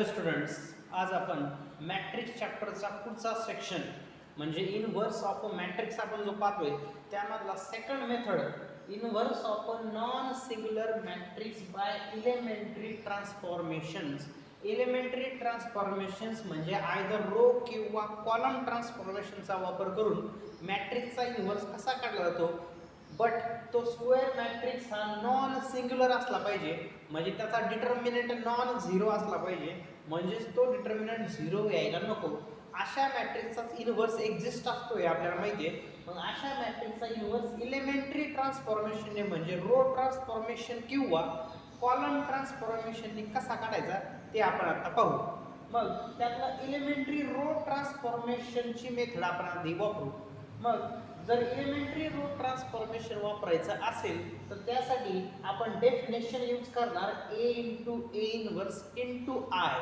Students, आज आपण matrix चॅप्टरचा पुढचा सेक्शन म्हणजे इनव्हर्स ऑफ अ मॅट्रिक्स आपण जो पाहतोय त्यामधला second method inverse of a non singular matrix by elementary transformations. Elementary transformations म्हणजे आयदर रो किंवा कॉलम ट्रान्सफॉर्मेशनचा वापर करून मॅट्रिक्सचा इनव्हर्स कसा काढला जातो. बट तो स्क्वेअर मॅट्रिक्स हा नॉन सिंग्युलर असला पाहिजे, म्हणजे त्याचा डिटर्मिनंट नॉन झिरो असला पाहिजे, म्हणजेच तो डिटर्मिनंट झिरो यायला नको. अशा मॅट्रिक्सचाच इनव्हर्स एक्झिस्ट असतो हे आपल्याला माहिती आहे. मग अशा मॅट्रिक्सचा इनव्हर्स एलिमेंटरी ट्रान्सफॉर्मेशनने म्हणजे रो ट्रान्सफॉर्मेशन किंवा कॉलम ट्रान्सफॉर्मेशनने कसा काढायचा ते आपण आता पाहू. मग त्यातला एलिमेंटरी रो ट्रान्सफॉर्मेशनची मेथड आपण आधी वापरू. मग जर एलिमेंटरी रो ट्रान्सफॉर्मेशन वापरायचं असेल तर त्यासाठी आपण डेफिनेशन यूज करणार A into A inverse into I.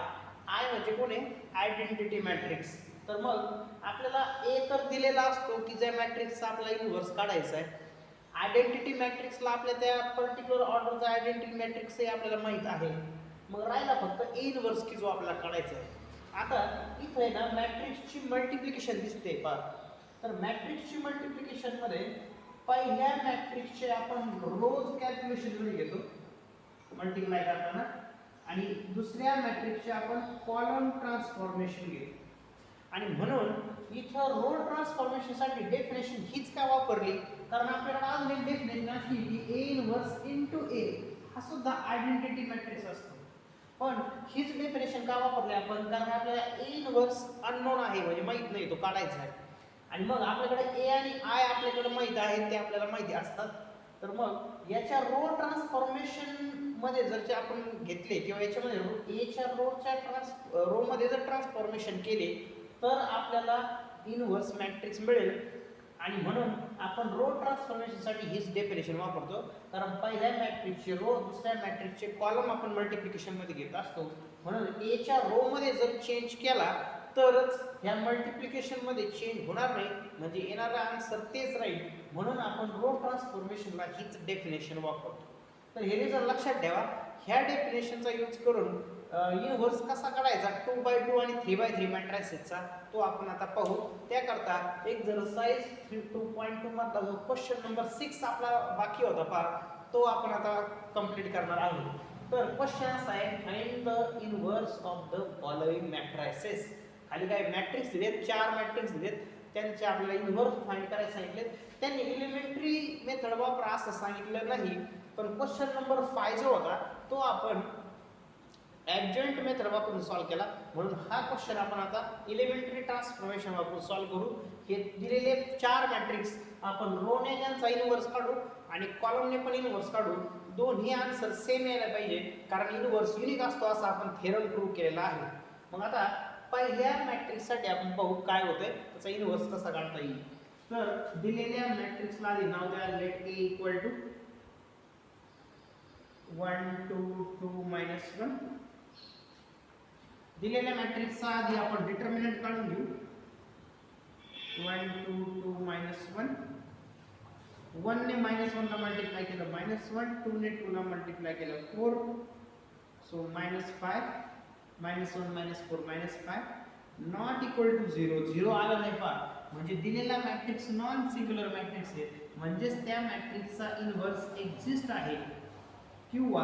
I म्हणजे कोण आहे? Identity matrix. तर मग आपल्याला ए तर दिलेला असतो की ज्या मॅट्रिक्सचा आपल्याला इनव्हर्स काढायचा आहे. आयडेंटिटी मॅट्रिक्सला आपल्या त्या पर्टिक्युलर ऑर्डरचा आयडेंटिटी मॅट्रिक्स हे आपल्याला माहीत आहे. मग राहिला फक्त ए इनव्हर्स की जो आपल्याला काढायचा आहे. आता इथं आहे ना मॅट्रिक्सची मल्टिप्लिकेशन दिसते पहा. तर मॅट्रिक्सची मल्टिप्लिकेशन मध्ये पहिल्या मॅट्रिक्सचे आपण रोज कॅल्क्युलेशन मध्ये घेतो मल्टिप्लाय करताना, आणि दुसऱ्या मॅट्रिक्सचे आपण कॉलम ट्रान्सफॉर्मेशन घेतो. आणि म्हणून इथं रो ट्रान्सफॉर्मेशनसाठी डेफिनेशन हीच का वापरली, कारण आपल्याला अजून डेफिनेशन अशी की ए इनव्हर्स इंटू ए हा सुद्धा आयडेंटिटी मॅट्रिक्स असतो. पण हीच डेफिनेशन का वापरली आपण, कारण आपल्याला ए इनव्हर्स अननोन आहे, म्हणजे माहीत नाही, तो काढायचा आहे. आणि मग आपल्याकडे ए आणि आय आपल्याकडे माहीत आहे, ते आपल्याला माहिती असतात. तर मग याच्या रो ट्रान्सफॉर्मेशन मध्ये जर आपण घेतले किंवा याच्यामध्ये एच्या रो मध्ये जर ट्रान्सफॉर्मेशन केले तर आपल्याला इनव्हर्स मॅट्रिक्स मिळेल. आणि म्हणून आपण रो ट्रान्सफॉर्मेशनसाठी हीच डेफिनेशन वापरतो, कारण पहिल्या मॅट्रिक्सचे रो दुसऱ्या मॅट्रिक्सचे कॉलम आपण मल्टिप्लिकेशन मध्ये घेत असतो. म्हणून एच्या रो मध्ये जर चेंज केला तरच ह्या मल्टिप्लिकेशन मध्ये चेंज होणार नाही, म्हणजे येणारा आन्सर तेच राहील. म्हणून आपण रो ट्रान्सफॉर्मेशनला हीच डेफिनेशन वापरतो. तर हे जर लक्षात ठेवा, ह्या डेफिनेशनचा यूज करून इनव्हर्स कसा काढायचा 2x2 आणि 3x3 मॅट्रिसेसचा तो आपण आता पाहू. त्याकरता एक एक्सरसाइज 2.2 मधला जो क्वेश्चन नंबर 6 आपला बाकी होता पहा, तो आपण आता कंप्लीट करणार आहोत. तर क्वेश्चन असा आहे, find the inverse of the following matrices. खाली काय मॅट्रिक्स दिलेत, 4 मॅट्रिक्स दिलेत, त्यांचे आपल्याला इनव्हर्स फाइंड करायला सांगितलेत. त्यांनी एलिमेंटरी मेथड वापरा असं सांगितलं नाही, पण क्वेश्चन नंबर 5 जो होता तो आपण ॲडजॉइंट मेथड वापरून सॉल्व्ह केला. म्हणून हा क्वेश्चन आपण आता एलिमेंटरी ट्रान्सफॉर्मेशन वापरून सॉल्व्ह करू. हे दिलेले 4 मॅट्रिक्स आपण रोने त्यांचा इनव्हर्स काढू आणि कॉलमने पण इनव्हर्स काढू. दोन्ही आन्सर सेम यायला पाहिजे, कारण इनव्हर्स युनिक असतो असा आपण थेरम प्रूव्ह केलेला आहे. मग आता पहिल्या मॅट्रिक्ससाठी आपण पाहू काय होतंय, त्याचा इनव्हर्स कसा काढता येईल. तर दिलेल्या मॅट्रिक्सला आधी नाव द्या, लेट ए इक्वल टू 1 2 2 -1. दिलेल्या मॅट्रिक्सचा आधी आपण डिटर्मिनंट काढून घेऊ. 1 2 2 -1. 1 ने -1 ला मल्टिप्लाय केलं -1, 2 ने 2 ला मल्टिप्लाय केलं 4, सो -5 -1 -4 -5 नॉट इक्वल टू 0. 0 आला नाही पहा, म्हणजे दिलेला मॅट्रिक्स नॉन सिंग्युलर मॅट्रिक्स आहे, म्हणजेच त्या मॅट्रिक्सचा इनव्हर्स एक्झिस्ट आहे, किंवा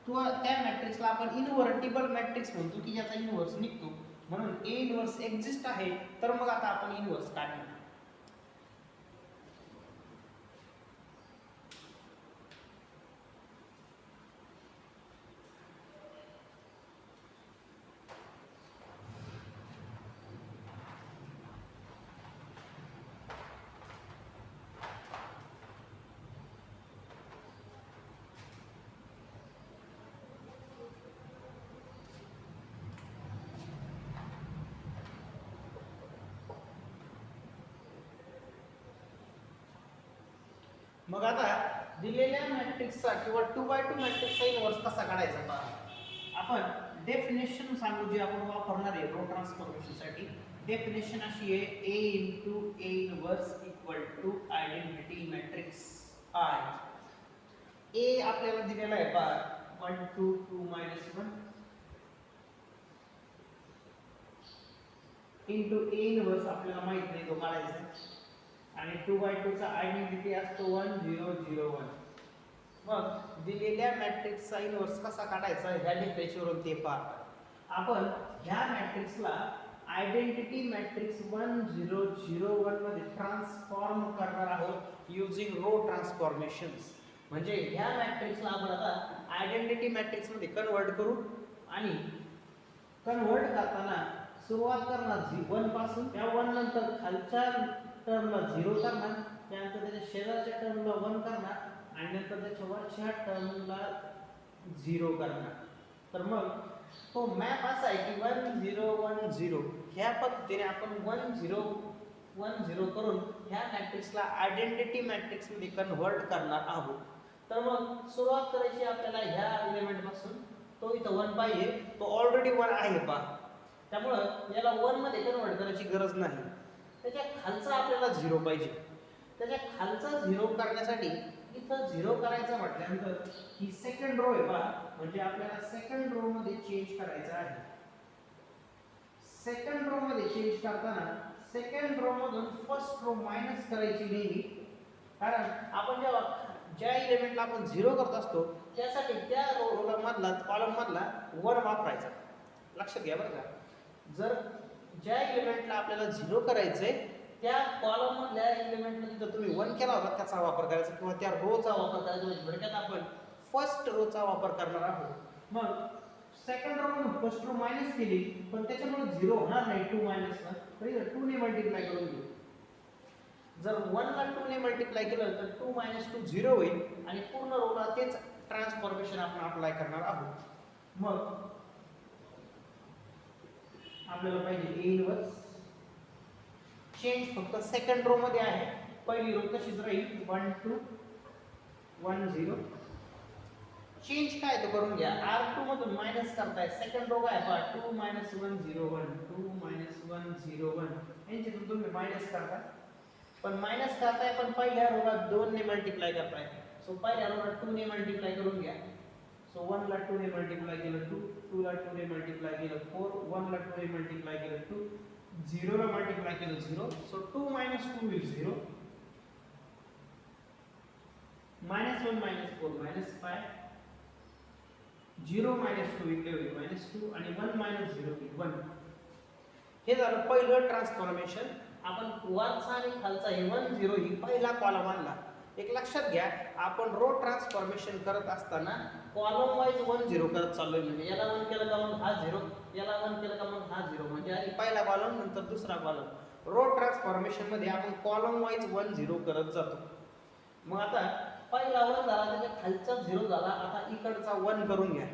तो त्या मॅट्रिक्सला आपण इनव्हर्टिबल मॅट्रिक्स म्हणतो की ज्याचा इनव्हर्स निघतो. म्हणून ए इनव्हर्स एक्झिस्ट आहे, तर मग आता आपण इनव्हर्स काढणार. मग आता दिलेल्या मॅट्रिक्सचा किंवा 2x2 मॅट्रिक्सचा इनव्हर्स कसा काढायचा पहा. आपण डेफिनेशन सांगू जे आपण वापरणार आहे रो ट्रान्सफॉर्मेशनसाठी. डेफिनेशन अशी आहे, A into A inverse equal to identity matrix I. A आपल्याला दिलेला आहे पहा 1 2 2 -1, इंटू ए इनवर्स आपल्याला माहित नाही तो काढायचा आणि 2/2 चा आयडेंटिटी असतो 1 0 0 1. मग दिलेल्या मॅट्रिक्सचा इनवर्स कसा काढायचा ह्या डेफिनेशनवरून ते पहा. आपण ह्या मॅट्रिक्सला आयडेंटिटी मॅट्रिक्स 1 0 0 1 मध्ये ट्रान्सफॉर्म करणार आहोत युजिंग रो ट्रान्सफॉर्मेशन्स. म्हणजे ह्या मॅट्रिक्सला आपण आता आयडेंटिटी मॅट्रिक्स मध्ये कन्वर्ट करू आणि कन्वर्ट करताना सुरुवात करणार 1 पासून. त्या 1 नंतर खालच्या टर्मला 0 करणार, त्यानंतर त्याच्या शेजारच्या टर्मला 1 करणार आणि नंतर त्याच्या वरच्या टर्मला 0 करणार. तर मग तो मॅप असा आहे की 1 0 1 0 ह्या पद्धतीने आपण 1 0 1 0 करून ह्या मॅट्रिक्सला आयडेंटिटी मॅट्रिक्स मध्ये कन्वर्ट करणार आहोत. तर मग सुरुवात करायची आपल्याला ह्या एलिमेंट पासून. तो इथं 1 पाहिजे, तो ऑलरेडी 1 आहे पहा, त्यामुळं याला 1 मध्ये कन्वर्ट करायची गरज नाही. त्याच्या खालचा आपल्याला 0 पाहिजे. त्याच्या खालचा 0 करण्यासाठी इथं 0 करायचं म्हटल्यानंतर ही सेकंड रो आहे पहा, म्हणजे आपल्याला सेकंड रो मध्ये चेंज करायचं आहे. सेकंड रो मध्ये चेंज करताना सेकंड रो मधून फर्स्ट रो मायनस करायची नेहमी, कारण आपण जेव्हा ज्या एलिमेंटला आपण 0 करत असतो त्यासाठी त्या रोला मधला कॉलम मधला 1 वापरायचा. लक्षात घ्या बरं का, जर ज्या एलिमेंटला आपल्याला 0 करायचंय त्या कॉलम मधल्या एलिमेंटला जर तुम्ही 1 केला होता त्याचा वापर करायचा किंवा त्या रोचा वापर करायचा. म्हणजे थोडक्यात आपण फर्स्ट रोचा वापर करणार आहोत. मग सेकंड रो मधून फर्स्ट रो मायनस केली पण त्याच्यामुळे 0 होणार नाही 2 मायनस ना, तर 2 ने मल्टिप्लाय करून घेऊ. जर 1 ला 2 ने मल्टिप्लाय केलं तर 2 - 2 0 होईल आणि पूर्ण रोला तेच ट्रान्सफॉर्मेशन आपण अप्लाय करणार आहोत. मग आपल्याला पाहिजे ए इनवर्स. चेंज फक्त सेकंड रो मध्ये आहे, पहिली रो तशीच राहील 1 2 1 0. चेंज काय तो करून घ्या, R2 मधून मायनस करताय, सेकंड रो काय पहा 2 - 1 0 1 2 - 1 0 1 यांच्यातून तुम्ही मायनस करता. पण मायनस करताय पण पहिल्या रोला 2 ने मल्टिप्लाय करताय. सो पहिल्या रोला 2 ने मल्टिप्लाय करून घ्या. सो 1 ला 2 ने मल्टिप्लाय केलं 2, 2 ला 2 ने मल्टिप्लाय केलं 4, 1 ला 2 ने मल्टिप्लाय केलं 2, 0 ला मल्टिप्लाय केलं 0. सो 2 - 2 will 0, -1 - 4 -5, 0 - 2 इकडे होईल -2 आणि 1 - 0 होईल 1. हे झालं पहिलं ट्रान्सफॉर्मेशन. आपण वरचा आणि खालचा हे 1 0 ही पहिला कॉलम आणला. एक लक्षात घ्या, आपण रो ट्रान्सफॉर्मेशन करत असताना कॉलम वाईज 1 0 करत चाललोय. म्हणजे याला 1 केलं का मग हा 0, याला 1 केलं का मग हा 0, म्हणजे आधी पहिला कॉलम नंतर दुसरा कॉलम. रो ट्रान्सफॉर्मेशन मध्ये आपण कॉलम वाईज 1 0 करत जातो. मग आता पहिला 1 झाला, त्याच्या खालचा 0 झाला, आता इकडचा 1 करून घ्या.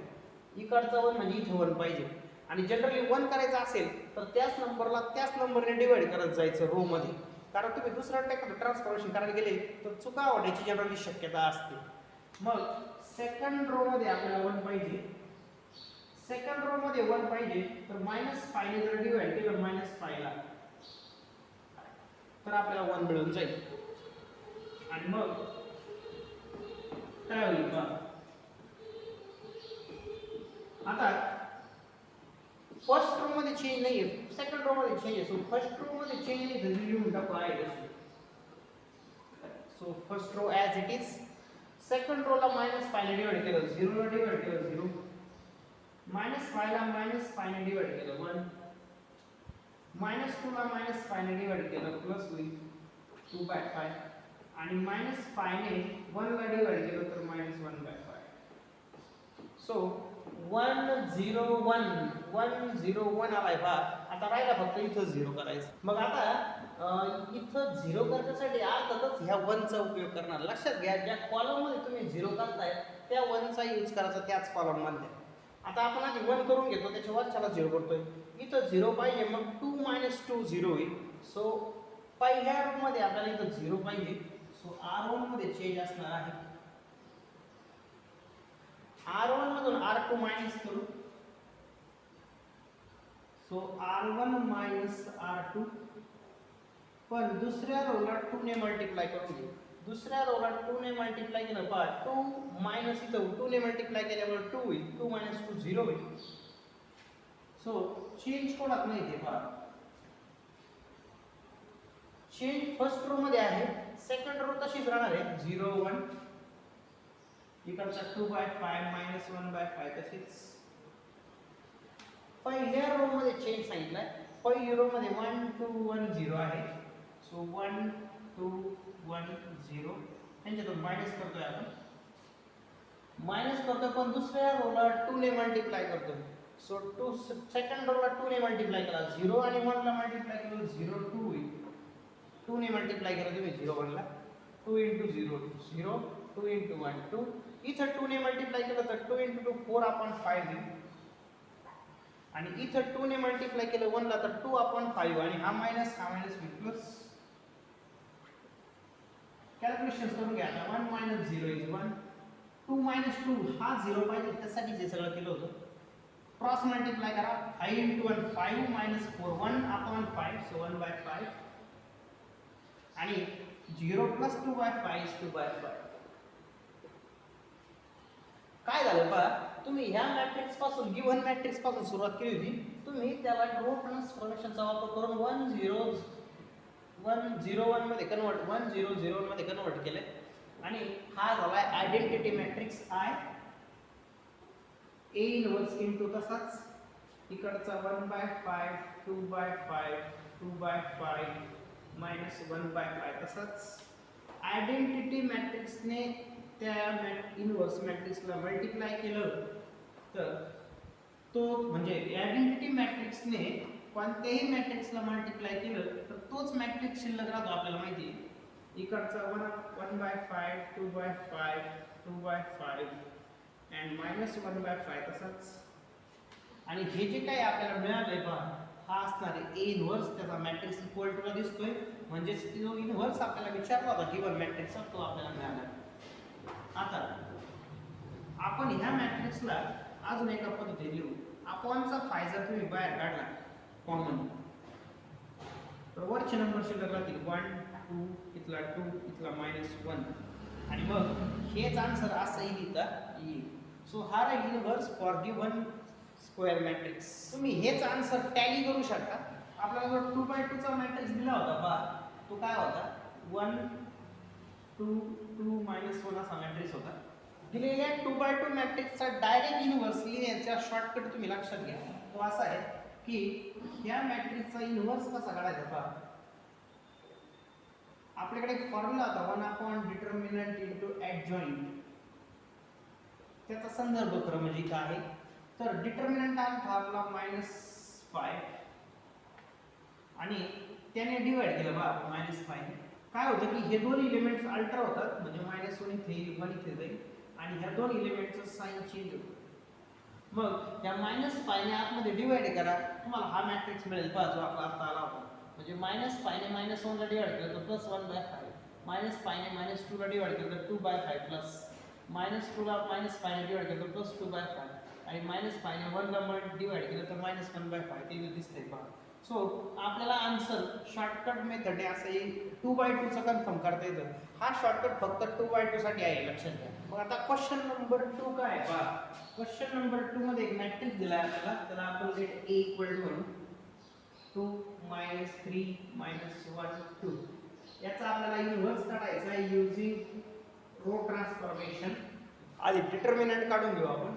इकडचा 1 म्हणजे इथे 1 पाहिजे आणि जनरली 1 करायचं असेल तर त्याच नंबरला त्याच नंबरने डिवाइड करत जायचं रो मध्ये, कारण तुम्ही दुसरा ट्रान्सफॉर्मेशन करायला गेले तर चुका होण्याची जनरली शक्यता असते. मग सेकंड रो मध्ये आपल्याला 1 पाहिजे. सेकंड रो मध्ये 1 पाहिजे तर -5 ने जर डिवाइड केलं -5 ला तर आपल्याला 1 मिळून जाईल. आणि मग काय होईल बघा, आता फर्स्ट रो मध्ये चेंज नाहीये, सेकंड रो मध्ये चेंज आहे. सो फर्स्ट रो मध्ये चेंज नाही तर लिहून टाकू आहे. So first row as it is. Second row ला -5 ने डिवाइड केलं 0 ला डिवाइड केलं 0, -5 ला -5 ने डिवाइड केलं 1, -2 ला -5 ने डिवाइड केलं प्लस होईल 2/5 आणि -5 ने 1 ला डिवाइड केलं तर -1/5. सो 1 0 1 1 0 1 आलाय पहा. आता राहिला फक्त इथं 0 करायचं. मग आता इथं 0 करण्यासाठी अर्थातच ह्या 1 चा उपयोग करणार. लक्षात घ्या, ज्या कॉलम मध्ये तुम्ही 0 करताय त्या 1 चा यूज करायचा त्याच कॉलम मध्ये. आता आपण आधी 1 करून घेतो, त्याच्या वरच्याला 0 करतोय. इथं 0 पाहिजे, मग 2 - 2 0 होईल. सो पहिल्या रो मध्ये आपल्याला इथं 0 पाहिजे. सो R1 मध्ये चेंज असणार आहे. R1 मधून R2 मायनस करू. सो R1 - R2, पण दुसऱ्या रोला 2 ने मल्टिप्लाय करून घेऊ. दुसऱ्या रोला 2 ने मल्टिप्लाय केलं पहा, 2 मायनस इथं 2 ने मल्टिप्लाय केल्यामुळे 2 होईल, 2 - 2 0 होईल. सो चेंज कोणात नाही ते पहा. चेंज फर्स्ट रो मध्ये आहे, सेकंड रो तशीच राहणार आहे 0 1, इकडचा 2/5 मायनस 1/5 तशीच. पहिल्या रो मध्ये चेंज सांगितलाय, पहिल्या रो मध्ये 1 2 1 0 आहे, सो 1 2 1 0 यांच्यातून मायनस करतोय आपण, मायनस करतो पण दुसऱ्या रोला 2 ने मल्टिप्लाय करतो, सो 2 सेकंड रोला 2 ने मल्टिप्लाय केला, 0 आणि 1 ला मल्टिप्लाय केलं 0 2 होईल, 2 ने मल्टिप्लाय केलं तुम्ही 0 1 ला, 2 into 0 0, 2 into 1 2, इथं 2 ने मल्टिप्लाय केलं तर 2 into 2 4 upon 5 येईल, आणि इथं 2 ने मल्टिप्लाय केलं 1 ला तर 2 upon 5, आणि हा मायनस होईल प्लस. कॅल्क्युलेशन करून घ्या आता. 1 minus 0 is 1, 2 minus 2 हा 0 पाहिजे त्यासाठी जे सगळं केलं होतं, क्रॉस मल्टिप्लाय करा, 5 into 1 5 minus 4 1 upon 5, so 1/5, आणि 0 plus 2/5 is 2/5. काय झालं पहा, तुम्ही ह्या मॅट्रिक्स पासून गिव्हन मॅट्रिक्स पासून सुरुवात केली होती, तुम्ही त्याला रो ट्रान्सफॉर्मेशनचा वापर करून 1 0 1 0 1 मध्ये कन्वर्ट, 1 0 0 1 मध्ये कन्वर्ट केले, आणि हा झाला identity matrix I A inverse into तसाच इकडचा 1/5 2/5 2/5 मायनस 1/5 तसाच आयडेंटिटी मॅट्रिक्सने त्या इनवर्स मॅट्रिक्सला मल्टिप्लाय केलं तर तो म्हणजे आयडेंटिटी मॅट्रिक्सने कोणत्याही मॅट्रिक्सला मल्टिप्लाय केलं तर तोच मॅट्रिक्स शिल्लक राहतो, आपल्याला माहिती आहे. इकडचा 1/5 2/5 2/5 अँड मायनस 1/5 तसाच, आणि हे जे काही आपल्याला मिळालंय पहा, हा असणार आहे ए इनवर्स, त्याचा मॅट्रिक्स इक्वल टू ला दिसतोय, म्हणजे जो इनवर्स आपल्याला विचारला होता गिव्हन मॅट्रिक्सचा तो आपल्याला मिळाला. आता आपण ह्या मॅट्रिक्सला अजून एका पद्धतीने लिहू. अपॉनचा फायदा तुम्ही बाहेर काढला कॉमन, तर वरचे नंबर शिल्लक राहतील 1 2, इथला 2 इथला -1, आणि मग हेच आन्सर असं येईल. सो हा राहील inverse for given square matrix. तुम्ही हेच आन्सर टॅली करू शकता. आपल्याला जो 2/2 चा मॅट्रिक्स दिला होता पहा, तो काय होता 1 2 2 -1 असा मॅट्रिक्स होता. दिलेल्या 2/2 मॅट्रिक्सचा डायरेक्ट इनव्हर्स लिहिण्याचा शॉर्टकट तुम्ही लक्षात घ्या. तो असा आहे की या मॅट्रिक्सचा इनव्हर्स कसा काढायचा पहा. आपल्याकडे एक फॉर्म्युला होता 1 डिटर्मिनंट इनटू ॲडजॉइंट. त्याचा संदर्भ क्रम म्हणजे काय आहे, तर डिटर्मिनंट आपला -5 आणि त्याने डिवाइड केलं बा -5 ने. काय होतं की हे दोन एलिमेंट्स अल्टर होतात, म्हणजे -1 इथे येईल 1 इथे जाईल, आणि ह्या दोन एलिमेंटचं साइन चेंज होतं. मग त्या -5 ने आतमध्ये डिवाइड करा, तुम्हाला हा मॅट्रिक्स मिळेल पहा जो आपला आता आला होता. म्हणजे -5 ने -1 ला डिवाइड केलं तर +1/5, -5 ने -2 ला डिवाइड केलं तर 2/5 प्लस, -2 ला -5 ने डिवाइड केलं तर +2/5, आणि -5 ने 1 ला डिवाइड केलं तर -1/5. ते दिसतंय पहा. सो आपल्याला आन्सर शॉर्टकट मेथड आहे असं येईल. 2/2 चं कन्फर्म करता येतं. हा शॉर्टकट फक्त 2/2 साठी आहे, लक्षात घ्या. मग आता क्वेश्चन नंबर 2 काय आहे पहा. क्वेश्चन नंबर 2 मध्ये एक मॅट्रिक्स दिला आहे आपल्याला, त्याला आपण लेट A इक्वल टू 2 -3 -1 2. याचा आपल्याला इनव्हर्स काढायचा आहे युजिंग रो ट्रान्सफॉर्मेशन. आधी डिटर्मिनंट काढून घेऊ आपण.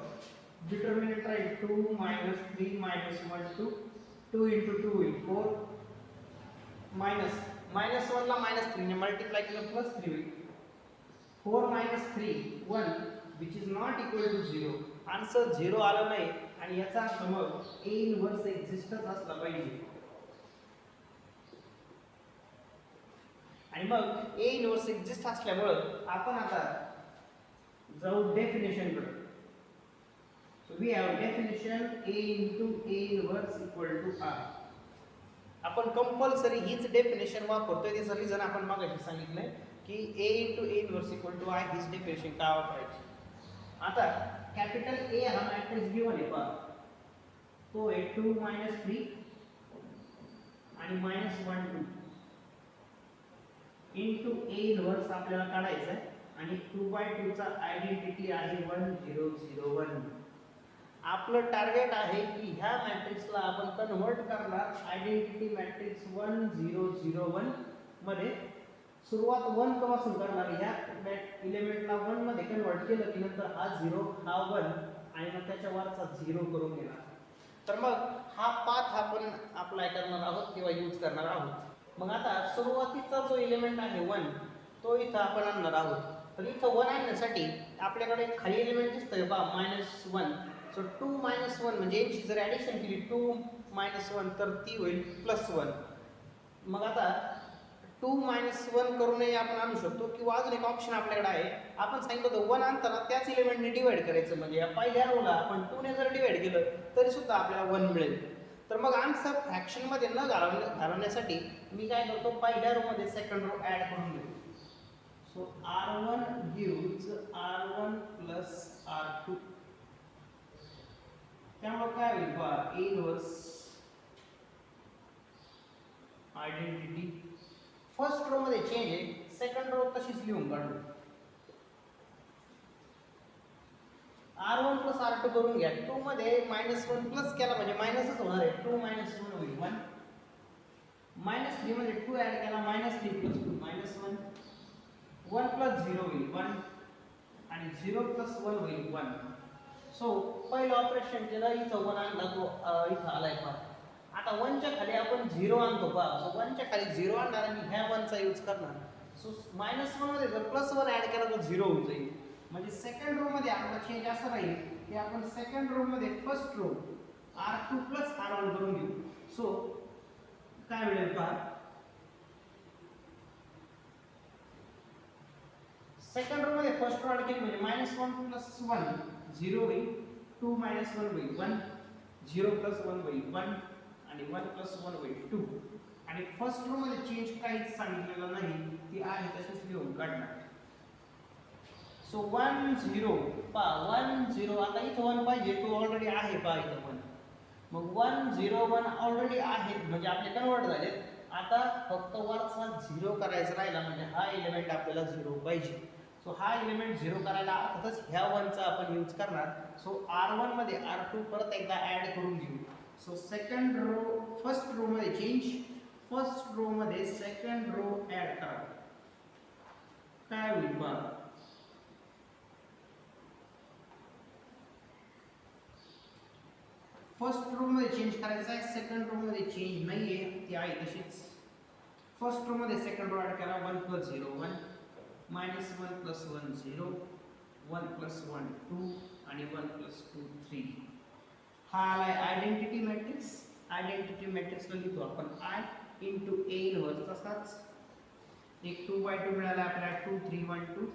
डिटर्मिनंट राहील 2 -3 -1 2, 2 into 2 होईल 4, -1 ला -3 ने मल्टिप्लाय केलं +3 होईल. 4 -3 1, which is not equal to 0. Answer 0 आलं नाही, आणि याचा अर्थ मग A इनव्हर्स एक्झिस्टच असला पाहिजे. आणि मग A इनव्हर्स एक्झिस्ट असल्यामुळे आपण आता जाऊ डेफिनेशन कडे. So we have definition A into A inverse equal to R. आपण कंपल्सरी हीच डेफिनेशन वापरतोय. त्याचं रिझन आपण मागाशी सांगितलंय की A into A inverse equal to I हीच डेफिनेशन का वापरायची. आता कॅपिटल A हा मॅट्रिक्स गिव्हन आहे पहा. तो आहे 2 -3 आणि -1 2 into A inverse आपल्याला काढायचा आहे, आणि 2/2 चा आयडेंटिटी आहे 1 0 0 1. आपलं टार्गेट आहे की ह्या मॅट्रिक्सला आपण कन्वर्ट करणार आयडेंटिटी मॅट्रिक्स 1 0 0 1 मध्ये सुरुवात 1 पासून करणार, ह्या एलिमेंटला 1 मध्ये कन्वर्ट केलं की नंतर हा 0 हा 1 आणि मग त्याच्या वरचा 0 करून घेणार. तर मग हा पाथ आपण अप्लाय करणार आहोत किंवा यूज करणार आहोत. मग आता सुरुवातीचा जो एलिमेंट आहे 1 तो इथं आपण आणणार आहोत. तर इथं 1 आणण्यासाठी आपल्याकडे खाली एलिमेंट दिसतोय पहा -1. सो 2 - 1 म्हणजे याची जर ॲडिशन केली 2 - 1 तर ती होईल +1. मग आता 2 - 1 करूनही आपण आणू शकतो किंवा अजून एक ऑप्शन आपल्याकडे आहे. आपण सांगितलं होतं 1 आणताना त्याच एलिमेंटने डिवाइड करायचं, म्हणजे या पहिल्या रोला आपण 2 ने जर डिवाइड केलं तरी सुद्धा आपल्याला 1 मिळेल. तर मग आन्सर फ्रॅक्शनमध्ये न घालवण्यासाठी मी काय करतो, पहिल्या रोमध्ये सेकंड रो ॲड करून घेतो. So R1 gives R1 plus R2. त्यामुळे काय होईल पहा, इनव्हर्स आयडेंटिटी फर्स्ट रो मध्ये चेंज आहे, सेकंड रो तशीच लिहून काढू. R1 plus R2 करून घ्या. 2 मध्ये -1 प्लस केला म्हणजे मायनसच होणार आहे. 2 - 1 होईल 1. -3 मध्ये 2 ऍड केला -3 + 2 -1. 1 + 0 होईल 1 आणि 0 + 1 होईल 1. सो पहिलं ऑपरेशन केलं, इथं 1 आणला, तो इथं आलाय पहा. आता 1 च्या खाली आपण 0 आणतो पहा. सो 1 च्या खाली 0 आणणार आणि ह्या 1 चा यूज करणार. सो -1 मध्ये जर +1 ऍड केला तर 0 होऊन जाईल. म्हणजे सेकंड रो मध्ये आपला चेंज असं राहील की आपण सेकंड रो मध्ये फर्स्ट रो R2 + R1 करून घेऊ. सो काय मिळेल पहा, सेकंड रो मध्ये फर्स्ट रो ऍड केली म्हणजे -1 + 1 0 होईल, 2 - 1 होईल 1, 0 + 1 होईल 1 आणि 1 + 1 होईल 2. आणि फर्स्ट रो मध्ये चेंज काहीच सांगितलेलं नाही, ती आहे तशीच लिहून काढणार. सो 1 0 पहा 1 0, आता इथं 1 पाहिजे, तो ऑलरेडी आहे पहा इथं 1. मग 1 0 1 ऑलरेडी आहे म्हणजे आपले कन्वर्ट झाले. आता फक्त वरचा 0 करायचा राहिला म्हणजे हा एलिमेंट आपल्याला 0 पाहिजे. सो हा एलिमेंट 0 करायला अर्थातच ह्या 1 चा आपण यूज करणार. सो R1 मध्ये R2 परत एकदा ऍड करून घेऊ. So second row first row मध्ये चेंज, फर्स्ट रो मध्ये सेकंड रो ऍड करा. काय होईल पहा, फर्स्ट रो मध्ये चेंज करायचा आहे, सेकंड रो मध्ये चेंज नाहीये, ती आहे तशीच. फर्स्ट रो मध्ये सेकंड रो ऍड करा. 1 + 0 1, -1 + 1 0, 1 + 1 2 आणि 1 + 2 3. हा आलाय आयडेंटिटी मॅट्रिक्स. आयडेंटिटी मॅट्रिक्स लिहितो आपण I × A इनव्हर्स. तसाच एक 2/2 मिळाला आपल्याला, 2 3 1 2.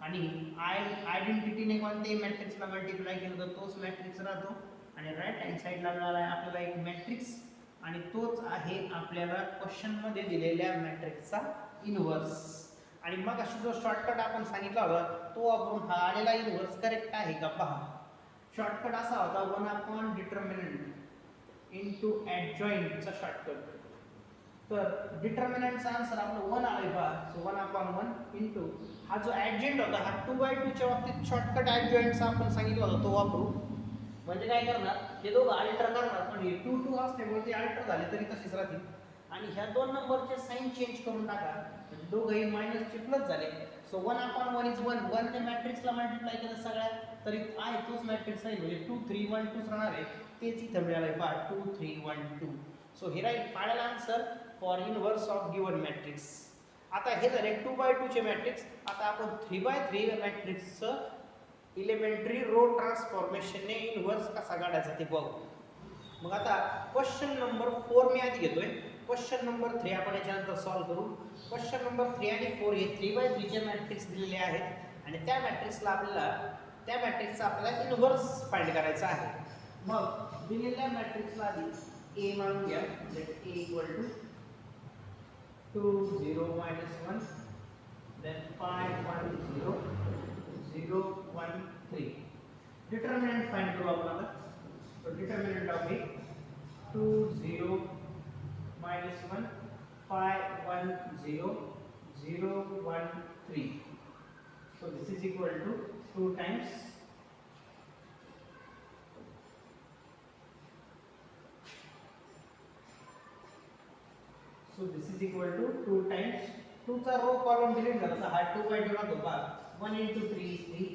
आणि आयडेंटिटीने कोणत्याही मॅट्रिक्सला मल्टिप्लाय केलं तर तोच मॅट्रिक्स राहतो. आणि राईट हँड साईडला मिळाला आहे आपल्याला एक मॅट्रिक्स आणि तोच आहे आपल्याला क्वेश्चन मध्ये दिलेल्या मॅट्रिक्सचा इनव्हर्स. आणि मग अशी जो शॉर्टकट आपण सांगितला होता तो वापरून हा आलेला इनव्हर्स करेक्ट आहे का पहा. शॉर्टकट असा होता 1 डिटर्मिनंट इंटू ॲडजॉइंटचा शॉर्टकट. तर डिटर्मिनंटचा आन्सर आपलं 1 आले पहा. सो 1/1 इंटू हा जो ॲडजॉइंट होता हा 2/2 च्या बाबतीत शॉर्टकट ॲडजॉइंटचा आपण सांगितलं होता तो वापरू. म्हणजे काय करणार, हे दोघं अल्टर करणार, पण हे 2 2 असल्यामुळे ते अल्टर झाले तरी तसेच राहतील. आणि ह्या 2 नंबरचे साइन चेंज करून टाका म्हणजे दोघंही मायनसचे प्लस झाले. So 1/1 is 1. 1 ने मॅट्रिक्सला मल्टिप्लाय केलं सगळ्या तरी आहे तोच मॅट्रिक्स आहे म्हणजे 2 3 1 2 राहणार आहे. तेच इथं मिळालं आहे पहा 2 3 1 2. सो हे right final answer for inverse of given matrix. आता हे झाले 2/2 चे मॅट्रिक्स. आता आपण 3/3 मॅट्रिक्सचं इलेमेंटरी रो ट्रान्सफॉर्मेशनने इनव्हर्स कसा काढायचा ते बघू. मग आता क्वेश्चन नंबर 4 मी आधी घेतोय. क्वेश्चन नंबर 3 आपण याच्यानंतर सॉल्व्ह करू. क्वेश्चन नंबर 3 आणि 4 हे 3/3 चे मॅट्रिक्स दिलेले आहेत आणि त्या मॅट्रिक्सचा आपल्याला इनव्हर्स फाइंड करायचा आहे. मग दिलेल्या मॅट्रिक्सला आधी A मानून घ्या. Let A = 2 0 -1 then 5 1 0 0 1 3. Determinant find करू आपण आता. So determinant of A 2 0 -1 5 1 0 0 1 3. So this is equal to 2 times 2 so this is equal to 2 times 2 चा रो कॉलम डिलीट झाला तर हा 2 बाय 2 राहतो बा 1 into 3 is 3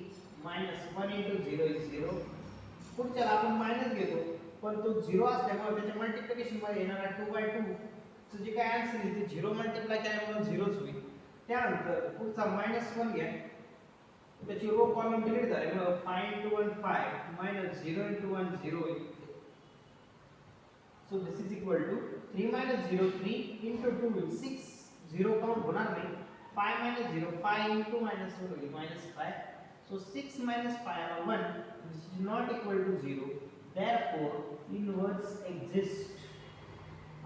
minus 1 into 0 is 0 पुढच्याला आपण मायनस घेतो पण तो 0 असल्यामुळे त्याच्या मल्टिप्लिकेशन मध्ये येणारा 2 बाय 2 चं जे काय आन्सर येईल ते 0 मल्टिप्लाय केल्यामुळे 0च होईल त्यानंतर पुढचा -1 घ्या त्याची रो कॉलम डिलीट झाल्यामुळे 5 into 1 5 minus 0 into 1 0 होईल so this is equal to 3 minus 0 3 into 2 will 6 0 count होणार नाही 5 minus 0 5 into -1 will be -5 so 6 minus 5 1 this is not equal to 0 therefore inverse exists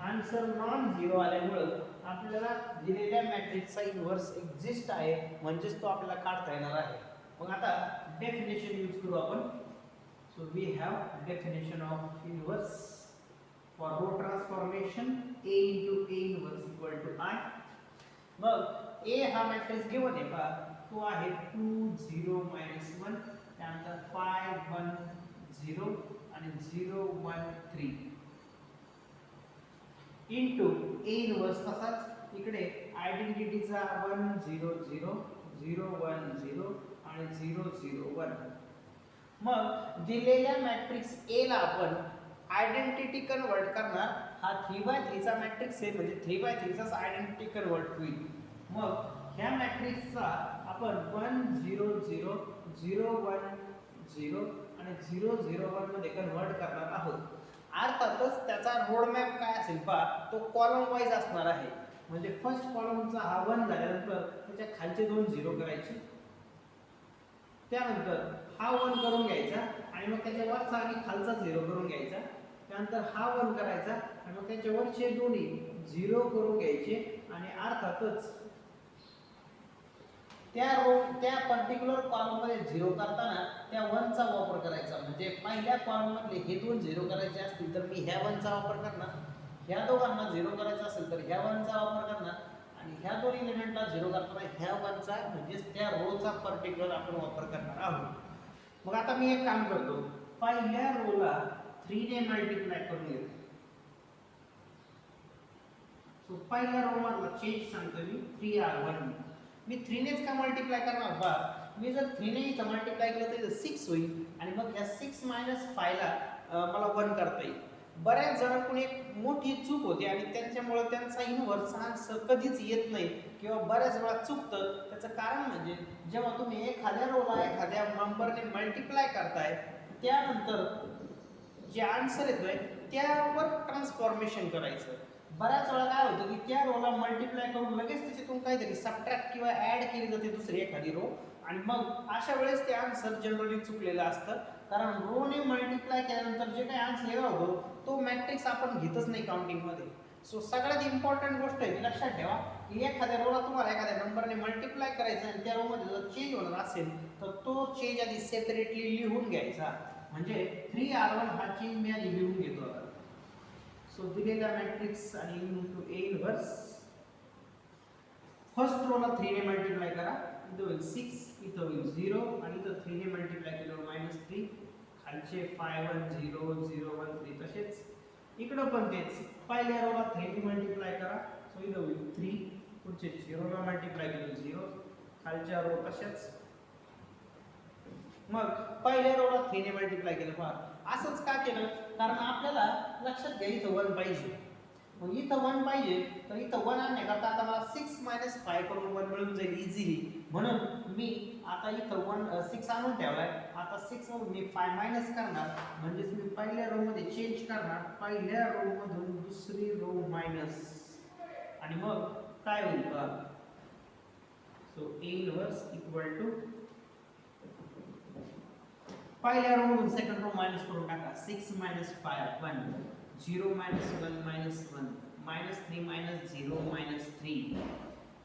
answer non zero आल्यामुळे आपल्याला दिलेल्या मॅट्रिक्सचा inverse exist आहे म्हणजेच तो आपल्याला काढता येणार आहे मग आता डेफिनेशन यूज करू आपण so we have definition of inverse for row transformation a into a inverse equal to I मग a हा मॅट्रिक्स गिवन आहे का तो आहे 2 0 -1 त्यानंतर 5 1 0 आणि 0 1 3 into a inverse तसाच इकडे आयडेंटिटीचा 1 0 0 0 1 0 आणि 0 0 1 मग दिलेल्या मॅट्रिक्स A ला आपण आयडेंटिटी कन्वर्ट करणार हा 3/3 चा मॅट्रिक्स आहे म्हणजे 3/3 चाच आयडेंटिटी कन्वर्ट होईल मग ह्या मॅट्रिक्सचा आपण 1 0 0 0 1 0 आणि 0 0 1 मध्ये कन्वर्ट करणार आहोत अर्थातच त्याचा रोड मॅप काय असेल पहा तो कॉलम वाईज असणार आहे म्हणजे फर्स्ट कॉलमचा हा 1 झाल्यानंतर त्याच्या खालचे दोन 0 करायचे त्यानंतर हा 1 करून घ्यायचा आणि मग त्याच्या वरचा आणि खालचा 0 करून घ्यायचा त्यानंतर हा 1 करायचा आणि मग त्याच्या वरचे दोन्ही 0 करून घ्यायचे आणि अर्थातच त्या पर्टिक्युलर कॉलम मध्ये 0 करताना त्या 1 चा वापर करायचा म्हणजे पहिल्या कॉलम मधले हे दोन 0 करायचे असतील तर मी ह्या 1 चा वापर करणार ह्या दोघांना 0 करायचा असेल तर ह्या 1 चा वापर करणार आणि ह्या दोन एलिमेंटला 0 करताना ह्या 1 चा म्हणजे त्या रो चा पर्टिक्युलर आपण वापर करणार आहोत मग आता मी एक काम करतो पहिल्या रोला 3 ने मल्टिप्लाय करून घेतो सो पहिल्या रो मधला चेंज सांगतो मी 3r1 मी 3 नेच का मल्टिप्लाय करणार बा मी जर 3 ने इथं मल्टिप्लाय केलं तर 6 होईल आणि मग या 6 - 5 ला मला 1 करता येईल बऱ्याच जणांकडून एक मोठी चूक होते आणि त्यांच्यामुळे त्यांचा इन्व्हर्स आन्सर कधीच येत नाही किंवा बऱ्याच वेळा चुकतं त्याचं कारण म्हणजे जेव्हा तुम्ही एखाद्या रोला एखाद्या नंबरने मल्टिप्लाय करताय त्यानंतर जे आन्सर येतोय त्यावर ट्रान्सफॉर्मेशन करायचं बऱ्याच वेळा काय होतं की त्या रोला मल्टिप्लाय करून लगेच त्याच्यातून काहीतरी सबट्रॅक्ट किंवा ऍड केली जाते दुसरी एखादी रो आणि मग अशा वेळेस ते आन्सर जनरली चुकलेलं असतं कारण रो ने मल्टिप्लाय केल्यानंतर जे काही आन्सर येणार होतो तो मॅट्रिक्स आपण घेतच नाही काउंटिंग मध्ये सो सगळ्यात इम्पॉर्टंट गोष्ट आहे लक्षात ठेवा की एखाद्या रोला तुम्हाला एखाद्या नंबरने मल्टिप्लाय करायचं आणि त्या रो मध्ये जर चेंज होणार असेल तर तो चेंज आधी सेपरेटली लिहून घ्यायचा म्हणजे 3r1 हा चेंज मी आधी लिहून घेतो आता सो दिलेला मॅट्रिक्स आणि इनटू a इन्व्हर्स फर्स्ट रोला 3 ने मल्टिप्लाय करा इथं होईल 6 इथं होईल 0 आणि इथं 3 ने मल्टिप्लाय केल्यावर -3 खालचे 5 1 0 0 1 3 तसेच इकडं पण तेच पहिल्या रोला 3 ने मल्टिप्लाय करा सो इथं होईल 3 पुढचे 0 ला मल्टिप्लाय केलं 0 खालच्या रो तशाच मग पहिल्या रोला 3 ने मल्टिप्लाय केलं पहा असंच का केलं कारण आपल्याला लक्षात घ्या इथं 1 पाहिजे मग इथं 1 पाहिजे तर इथं 1 आणण्याकरता आता मला 6 - 5 करून 1 मिळून जाईल इझिली म्हणून मी आता इथं 6 आणून ठेवलाय आता 6 मधून मी 5 मायनस करणार म्हणजेच मी पहिल्या रो मध्ये चेंज करणार पहिल्या रो मधून दुसरी रो मायनस आणि मग काय होईल बघा so a inverse equal to पहिल्या रो मधून सेकंड रो मायनस करून टाका 6 - 5 1 0 - 1 - 1 -3 - 0 - 3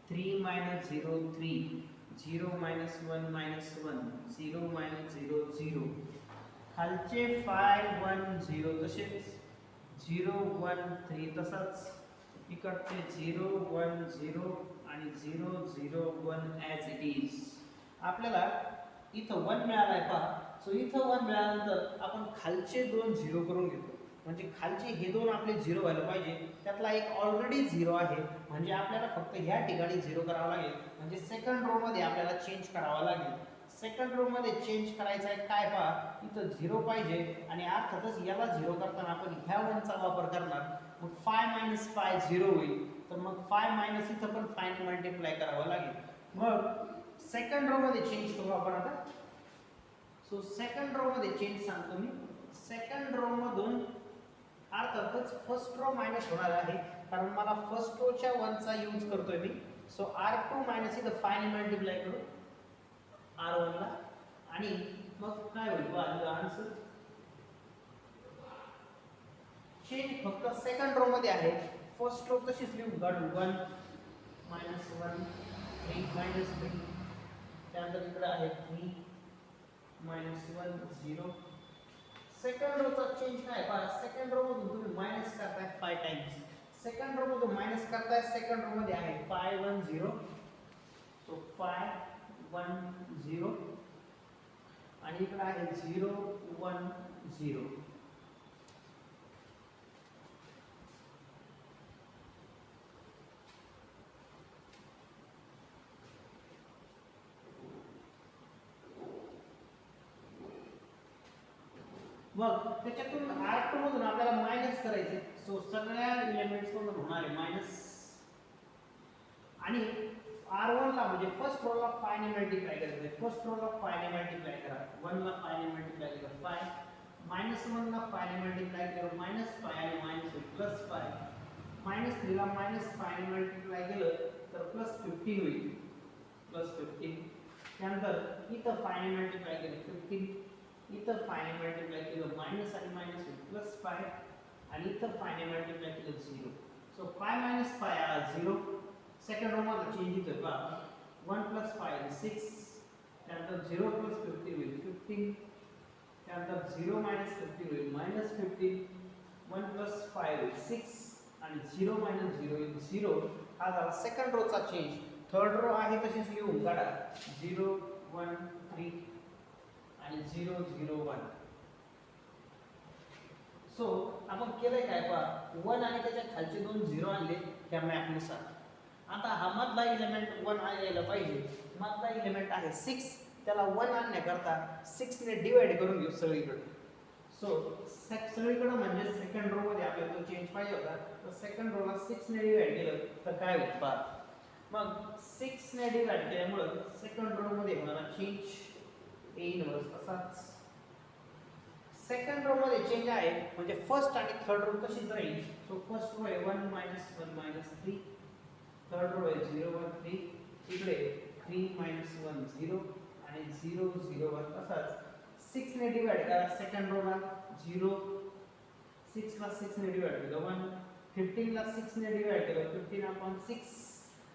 3 - 0 3 0 - 1 - 1 0 - 0 0 खालचे 5 1 0 तसेच 0 1 3 तसाच इकडचे 0 1 0 आणि 0 0 1 ॲज इट इज आपल्याला इथं 1 मिळालाय पहा सो इथं 1 मिळाल्यानंतर आपण खालचे दोन 0 करून घेतो म्हणजे खालचे हे दोन आपले 0 व्हायला पाहिजे, त्यातला एक ऑलरेडी 0 आहे, म्हणजे आपल्याला फक्त ह्या ठिकाणी 0 करावा लागेल, म्हणजे सेकंड रो मध्ये आपल्याला चेंज करावा लागेल. सेकंड रो मध्ये चेंज करायचं आहे काय पहा, इथं 0 पाहिजे आणि अर्थातच याला 0 करताना आपण ह्या 1 चा वापर करणार. मग 5 - 5 0 होईल, तर मग 5 इथं पण 5 ने मल्टिप्लाय करावं लागेल. मग सेकंड रो मध्ये चेंज करू आपण आता. सो सेकंड रो मध्ये चेंज सांगतो मी. सेकंड रो मधून अर्थातच फर्स्ट रो मायनस होणार आहे, कारण मला फर्स्ट रो च्या 1 चा यूज करतोय मी. सो r2 मायनस इथं 5 ने मल्टिप्लाय करू r1 ला, आणि मग काय होईल पहा आन्सर. चेंज फक्त सेकंड रो मध्ये आहे, फर्स्ट रो तशीच लिहू काढू 1 - 1 3 - 3, त्यानंतर इकडे आहे 3 - 1 0. सेकंड रो चा चेंज काय पहा, सेकंड रो मधून तुम्ही मायनस करताय 5 टाइम्स, सेकंड रो मधून मायनस करताय, सेकंड रो मध्ये आहे 5 1 0. सो 5 1 0 आणि इकडे आहे 0 1 0. मग त्याच्यातून r2 मधून आपल्याला मायनस करायचे. सो सगळ्या एलिमेंट्स मधून होणार आहे मायनस, आणि r1 ला म्हणजे फर्स्ट रो ला 5 ने मल्टिप्लाय करायचे. फर्स्ट रो ला 5 ने मल्टिप्लाय करा, 1 ला 5 ने मल्टिप्लाय करा 5, -1 ला 5 ने मल्टिप्लाय करा -5 आणि मायनस +5, -3 ला -5 ने मल्टिप्लाय केलं तर +15 होईल, +15. त्यानंतर इथं 5 ने मल्टिप्लाय केलं 15, इथं 5 ने मल्टिप्लाय केलं मायनस आणि मायनस +5, आणि इथं 5 ने मल्टिप्लाय केलं 0. सो 5 - 5 0. सेकंड रो मध्ये चेंज इथं पहा, 1 + 5 6, त्यानंतर 0 + 15 होईल 15, त्यानंतर 0 - 15 होईल -15, 1 + 5 होईल 6, आणि 0 - 0 होईल 0. हा झाला सेकंड रो चा चेंज. थर्ड रो आहे तशीच लिहून काढा, 0 1 3 आणि 0 0 1. सो आपण केलंय काय पहा, 1 आणि त्याच्या खालचे दोन 0 आणले त्या मॅप नुसार. आता हा मधला एलिमेंट 1 यायला पाहिजे, मधला एलिमेंट आहे 6, त्याला 1 आणण्याकरता 6 ने डिवाइड करून घेऊ सगळीकडे. सो सगळीकडे म्हणजे सेकंड रो मध्ये आपल्याला तो चेंज पाहिजे होता, तर सेकंड रो ला 6 ने डिवाइड केलं तर काय होईल पहा. मग 6 ने डिवाइड केल्यामुळे सेकंड रो मध्ये होणारा चेंज a इनवर्स असाच. सेकंड रो मध्ये चेंज आहे म्हणजे फर्स्ट आणि थर्ड रो तशीच राहील. सो फर्स्ट रो आहे 1 - 1 - 3, थर्ड रो आहे 0 1 3, इकडे 3 - 1 0 आणि 0 0 1 असाच. 6 ने डिवाइड करा सेकंड रो ला 0, 6 ला 6 ने डिवाइड केलं 1, 15 ला 6 ने डिवाइड केलं 15/6.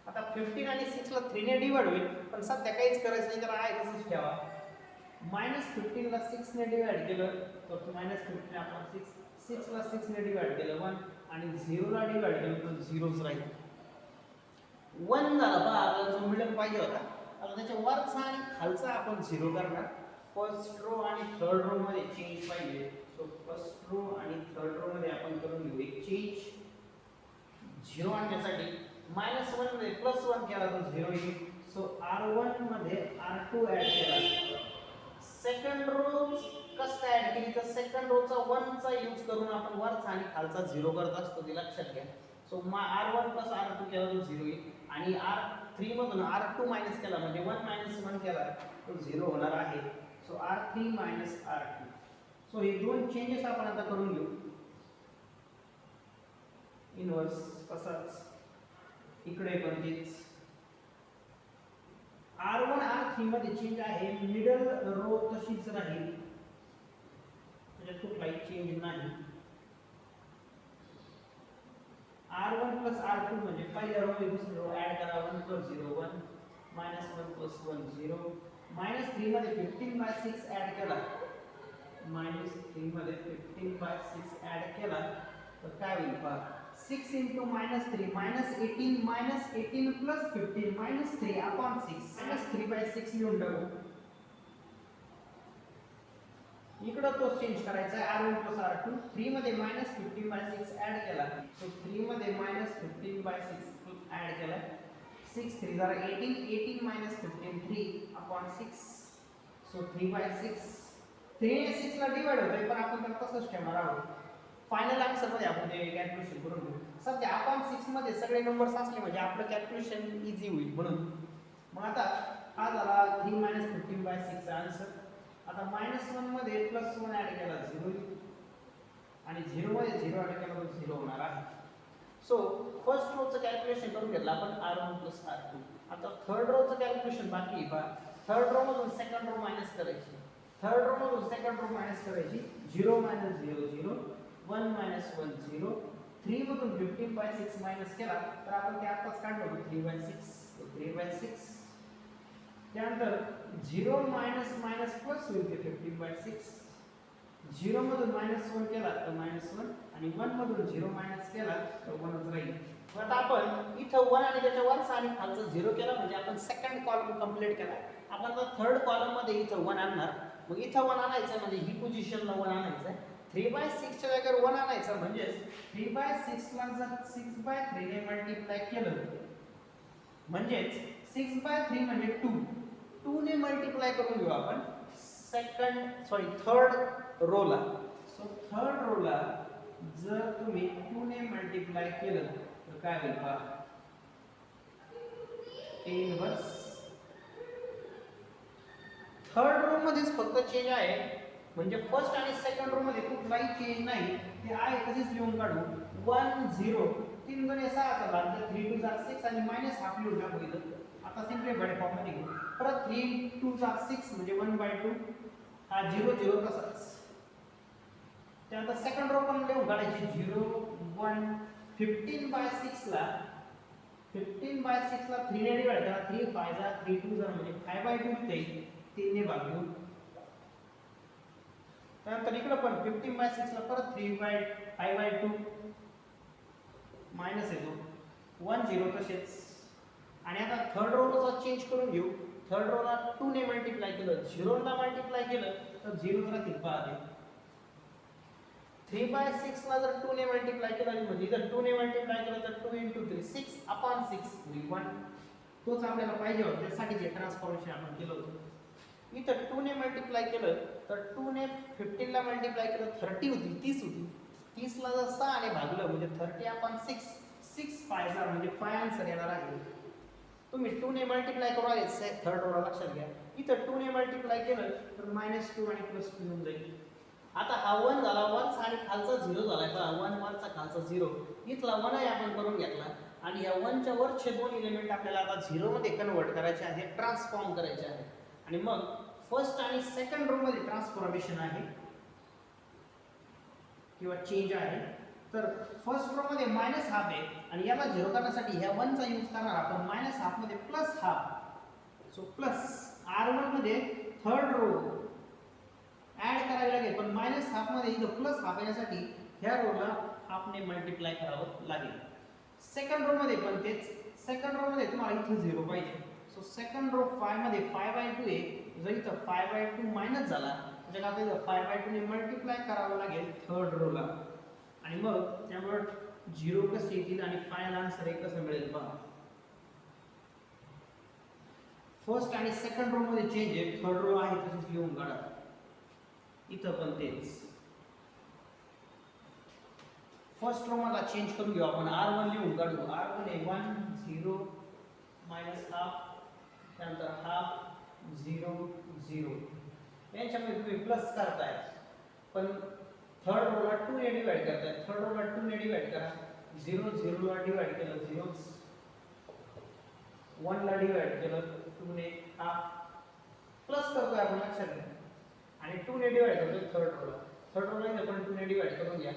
आता 15 आणि 6 ला 3 ने डिवाइड होईल, पण सध्या काहीच करायचं नाही तर आहे तसंच ठेवा. -15 ला 6 ने डिवाइड केलं तर -15/6, 6 ला 6 ने डिवाइड केलं 1, आणि 0 ला डिवाइड केलं तर 0च राहील. 1 झाला पहा, आपल्याला जो मिडल पाहिजे होता. आता त्याच्या वरचा आणि खालचा आपण 0 करणार. फर्स्ट रो आणि थर्ड रो मध्ये चेंज पाहिजे. सो फर्स्ट रो आणि थर्ड रो मध्ये आपण करून घेऊ एक चेंज. 0 आणण्यासाठी -1 मध्ये +1 केला तर 0 येईल. सो r1 मध्ये r2 ऍड केला. सेकंड रो कसं काय ऍड केली, तर सेकंड रो चा 1 चा यूज करून आपण वरचा आणि खालचा 0 करत असतो, ते लक्षात घ्या. सो r1 + r2 केला तर 0 येईल, आणि r3 मधून r2 मायनस केला म्हणजे 1 - 1 केला तर 0 होणार आहे. So r3 - r2. सो हे दोन चेंजेस आपण आता करून घेऊ. इनवर्स तसाच इकडे पण तेच. r1 r3 मध्ये चेंज आहे, मिडल रो तशीच राहील, म्हणजे कुठलाही चेंज नाही. r1 + r2 म्हणजे पहिल्या रो मध्ये दुसरी रो ऍड करा, 1 + 0 1, -1 + 1 0, -3 मध्ये 15/6 ऍड केला, -3 मध्ये 15/6 ऍड केला तर काय होईल पहा. 6 × -3 -18 -18 + 15 -3/6, -3/6 लिहून टाकू. इकडं तो चेंज करायचा आहे R1 प्लस R2. 3 मध्ये मायनस 15/6 ऍड केला, सो 3 मध्ये मायनस 15/6 ऍड केला. 6 3 जरा 18, 18 मायनस 15 3 अपॉन 6, सो 3/6. 3 ने 6 ला डिवाइड होतोय, पण आपण त्याला तसंच ठेवणार आहोत. फायनल आन्सर मध्ये आपण ते कॅल्क्युलेशन करून घेऊ. सध्या अपॉन 6 मध्ये सगळे नंबर्स असले म्हणजे आपलं कॅल्क्युलेशन इझी होईल म्हणून. मग आता हा झाला 3 मायनस 15/6 चा आन्सर. आता -1 मध्ये +1 ऍड केला 0 आणि 0 मध्ये 0 ऍड केला तर 0 होणार आहे. सो फर्स्ट रो चं कॅल्क्युलेशन करून घेतलं आपण R1 + R2. आता थर्ड रो चं कॅल्क्युलेशन बाकी आहे पहा. थर्ड रो मधून सेकंड रो मायनस करायची. थर्ड रो मधून सेकंड रो मायनस करायची. 0 - 0 0, 1 - 1 0. 3 मधून 15/6 मायनस केला तर आपण ते आताच काढलं होतं 3/6, 3/6. त्यानंतर 0 मायनस मायनस प्लस होईल ते 15/6. 0 मधून -1 केला तर -1 आणि 1 मधून 0 मायनस केला तर 1च राहील. आता आपण इथं 1 आणि त्याच्या वरचा आणि खालचा 0 केला म्हणजे आपण सेकंड कॉलम कंप्लीट केला. आपण आता थर्ड कॉलम मध्ये इथं 1 आणणार. मग इथं 1 आणायचं म्हणजे ही पोझिशनला 1 आणायचं. 3/6 च्या जागेवर 1 आणायचं म्हणजे 3/6 ला जर 6/3 ने मल्टिप्लाय केलं म्हणजे 6/3 म्हणजे 2 ने मल्टिप्लाय करून घेऊ आपण थर्ड रो ला. सो थर्ड रो ला जर तुम्ही 2 ने मल्टिप्लाय केलं तर काय होईल पहा. इनवर्स थर्ड रो मध्येच फक्त चेंज आहे, म्हणजे फर्स्ट आणि सेकंड रो मध्ये कुठलाही चेंज नाही. ते आहे तसेच लिहून काढू. 1 0 3 गुणे 6 चा भाग 3 2 6 आणि मायनस हाफ लिहून टाकू इथं. आता सिम्प्लिफाईड फॉर्म मध्ये घेऊ. परत 3 2 6 म्हणजे 1/2. हा 0 0 तसाच. त्यानंतर सेकंड रो पण लिहून काढायची. 0 1 15/6 ला 15/6 ला 3 ने डिवाइड करा. 3 5 जा 3 2 जा म्हणजे 5/2 होते. 3 ने भाग घेऊ. त्यानंतर इकडे पण 15/6 ला परत 5/2 मायनस येतो. 1 0 तसेच. आणि आता थर्ड रो चा चेंज करून घेऊ. थर्ड रो ला 2 ने मल्टिप्लाय केलं, 0 ला मल्टिप्लाय केलं तर 0 जरा तिरपा आहे. 3/6 ला जर 2 ने मल्टिप्लाय केलं म्हणजे जर 2 ने मल्टिप्लाय केलं तर 2 * 3 6/6 होईल 1. तोच आपल्याला पाहिजे होता, त्यासाठी जे ट्रान्सफॉर्मेशन आपण केलं होतं. इथं 2 ने मल्टिप्लाय केलं तर 2 ने 15 ला मल्टिप्लाय केलं 30 होती, 30 होती. 30 ला जर 6 ने भागलं म्हणजे 30/6 6 5 जा म्हणजे 5 आन्सर येणार आहे. तुम्ही 2 ने मल्टिप्लाय करू आले थर्ड रो लक्षात घ्या. इथं 2 ने मल्टिप्लाय केलं तर -2 आणि +2 येऊन जाईल. आता हा 1 झाला, 1 आणि खालचा 0 झालाय पहा. 1 वरचा खालचा 0. इथला 1 आहे आपण करून घेतला आणि या 1 च्या वरचे दोन एलिमेंट आपल्याला आता 0 मध्ये कन्वर्ट करायचे आहे, ट्रान्सफॉर्म करायचे आहे. आणि मग फर्स्ट आणि सेकंड रो मध्ये ट्रान्सफॉर्मेशन आहे किंवा चेंज आहे. तर फर्स्ट रो मध्ये -1/2 आहे आणि याला 0 करण्यासाठी ह्या 1 चा यूज करणार आपण. -1/2 मध्ये +1/2. सो प्लस R1 मध्ये थर्ड रो ऍड करायला लागेल, पण -1/2 मध्ये इथं +1/2 येण्यासाठी ह्या रो ला हाफ ने मल्टिप्लाय करावं लागेल. सेकंड रो मध्ये पण तेच. सेकंड रो मध्ये तुम्हाला इथं 0 पाहिजे. सो सेकंड रो 5 मध्ये 5/2 आहे. जर इथं 5/2 मायनस झाला म्हणजे आपल्याला 5/2 ने मल्टिप्लाय करावं लागेल थर्ड रो ला. आणि मग त्यामुळे 0 कसे येतील आणि फायनल आन्सर हे कसं मिळेल पहा. फर्स्ट आणि सेकंड रो मध्ये चेंज आहे, थर्ड रो आहे तसेच लिहून काढा. इथं पण तेच. फर्स्ट रो मध्ये चेंज करून घेऊ आपण. R1 लिहून काढू. R1 हे 1 0 -1/2 त्यानंतर हाफ 0 0. यांच्यामध्ये तुम्ही प्लस करताय पण थर्ड रो ला 2 ने डिवाइड करताय. थर्ड रो ला 2 ने डिवाइड करा. 0 0 ला डिवाइड केलं 0, 1 ला डिवाइड केलं 2 ने हाफ प्लस करतोय आपण लक्षात घ्या. आणि 2 ने डिवाइड करतोय थर्ड रो ला. थर्ड रो ला आपण 2 ने डिवाइड करून घ्या.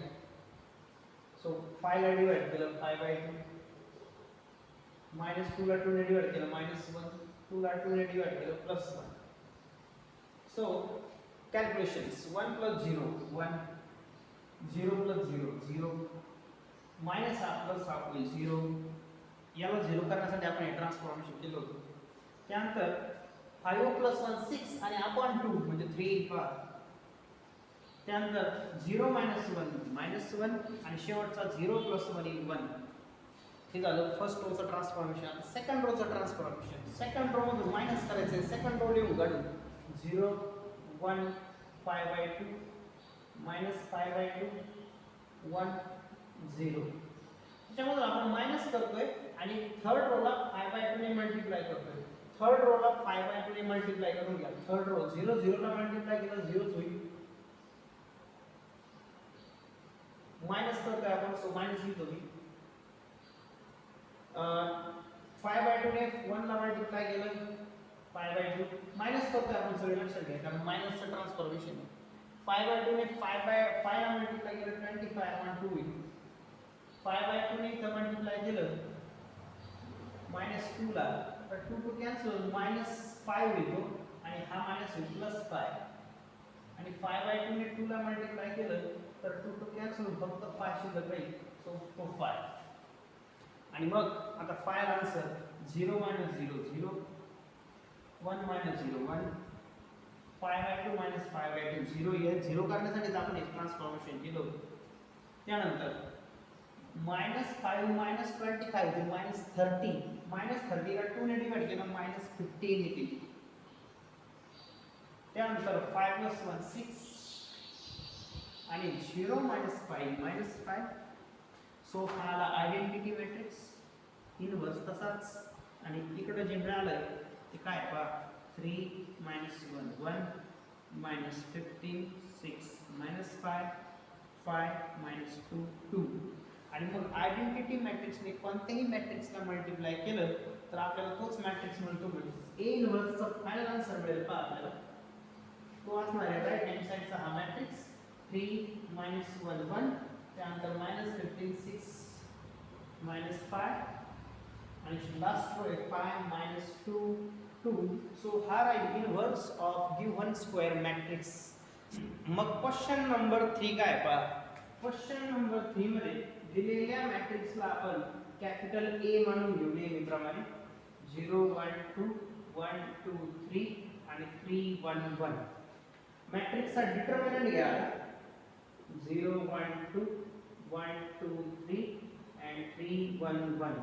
सो 5 ला डिवाइड केलं 5/2, -2 ला 2 ने डिवाइड केलं -1, 2 ला 2 ने डिवाइड केलं +1. सो calculations 1 + 0 1, 0 + 0 0, -1/2 + 1/2 होईल 0. याला 0 करण्यासाठी आपण हे ट्रान्सफॉर्मेशन केलं होतं. त्यानंतर 5 + 1 6 आणि अपॉन 2 म्हणजे 3 पहा. त्यानंतर 0 -1 -1 आणि शेवटचा 0 + 1 = 1. हे झालं फर्स्ट रोचं ट्रान्सफॉर्मेशन. आता सेकंड रोचं ट्रान्सफॉर्मेशन. सेकंड रो मधून मायनस करायचं आहे. सेकंड रो लिहून काढू. 0 1 π/2 -π/2 1 0. त्याच्यामधून आपण मायनस करतोय आणि थर्ड रोला π/2 ने मल्टिप्लाय करतोय. थर्ड रोला π/2 ने मल्टिप्लाय करून घ्या. थर्ड रो 0 0 ला मल्टिप्लाय केलं 0 होईल. मायनस करतोय आपण, सो मायनस लिहितो मी. 5/2 ने 1 ला मल्टिप्लाय केलं π/2. मायनस करतोय आपण, सगळे लक्षात घ्या कारण मायनसचं ट्रान्सफॉर्मेशन आहे. 5/2 ने 5 ला मल्टिप्लाय केलं 25/2 होईल. 5/2 ने इथं मल्टिप्लाय केलं -2 ला, तर 2 टू कॅन्सल -5 होईल आणि हा मायनस होईल +5. आणि 5/2 ने 2 ला मल्टिप्लाय केलं तर 2 टू कॅन्सल फक्त 5 शिल्लक राहील, सो 5. आणि मग आता 5 आन्सर 0 - 0 0 1 - 0 1 π/2 -π/2 0. हे 0 करण्यासाठी आपण एक ट्रान्सफॉर्मेशन केलं. त्यानंतर -5 - 25 ते -30. -30 ला 2 ने डिवाइड केलं -15 येते. त्यानंतर 5 + 1 6 आणि 0 - 5 -5. सो हा आला आयडेंटिटी मॅट्रिक्स इनव्हर्स तसाच. आणि इकडे जे मिळालंय ते काय पहा, 3 - 1 1 -15 6 -5 5 - 2 2. आणि मग आयडेंटिटी मॅट्रिक्सने कोणत्याही मॅट्रिक्सला मल्टिप्लाय केलं तर आपल्याला तोच मॅट्रिक्स मिळतो. म्हणजे ए इनव्हर्सचा फायनल आन्सर मिळेल पहा आपल्याला. तो असणार आहे राईट हँड साइडचा हा मॅट्रिक्स 3 - 1 1. त्यानंतर -15 6 -5 आणि लास्ट रो आहे 5 - 2 2. सो हा right inverse of given square matrix. मग क्वेश्चन नंबर 3 काय पहा. क्वेश्चन नंबर 3 मध्ये दिलेल्या मॅट्रिक्सला आपण कॅपिटल ए म्हणून घेऊ नेहमीप्रमाणे. 0 1 2 1 2 3 आणि 3 1 1. मॅट्रिक्सचा डिटर्मिनंट घ्या. 0 1 2 1 2 3 and 3 1 1.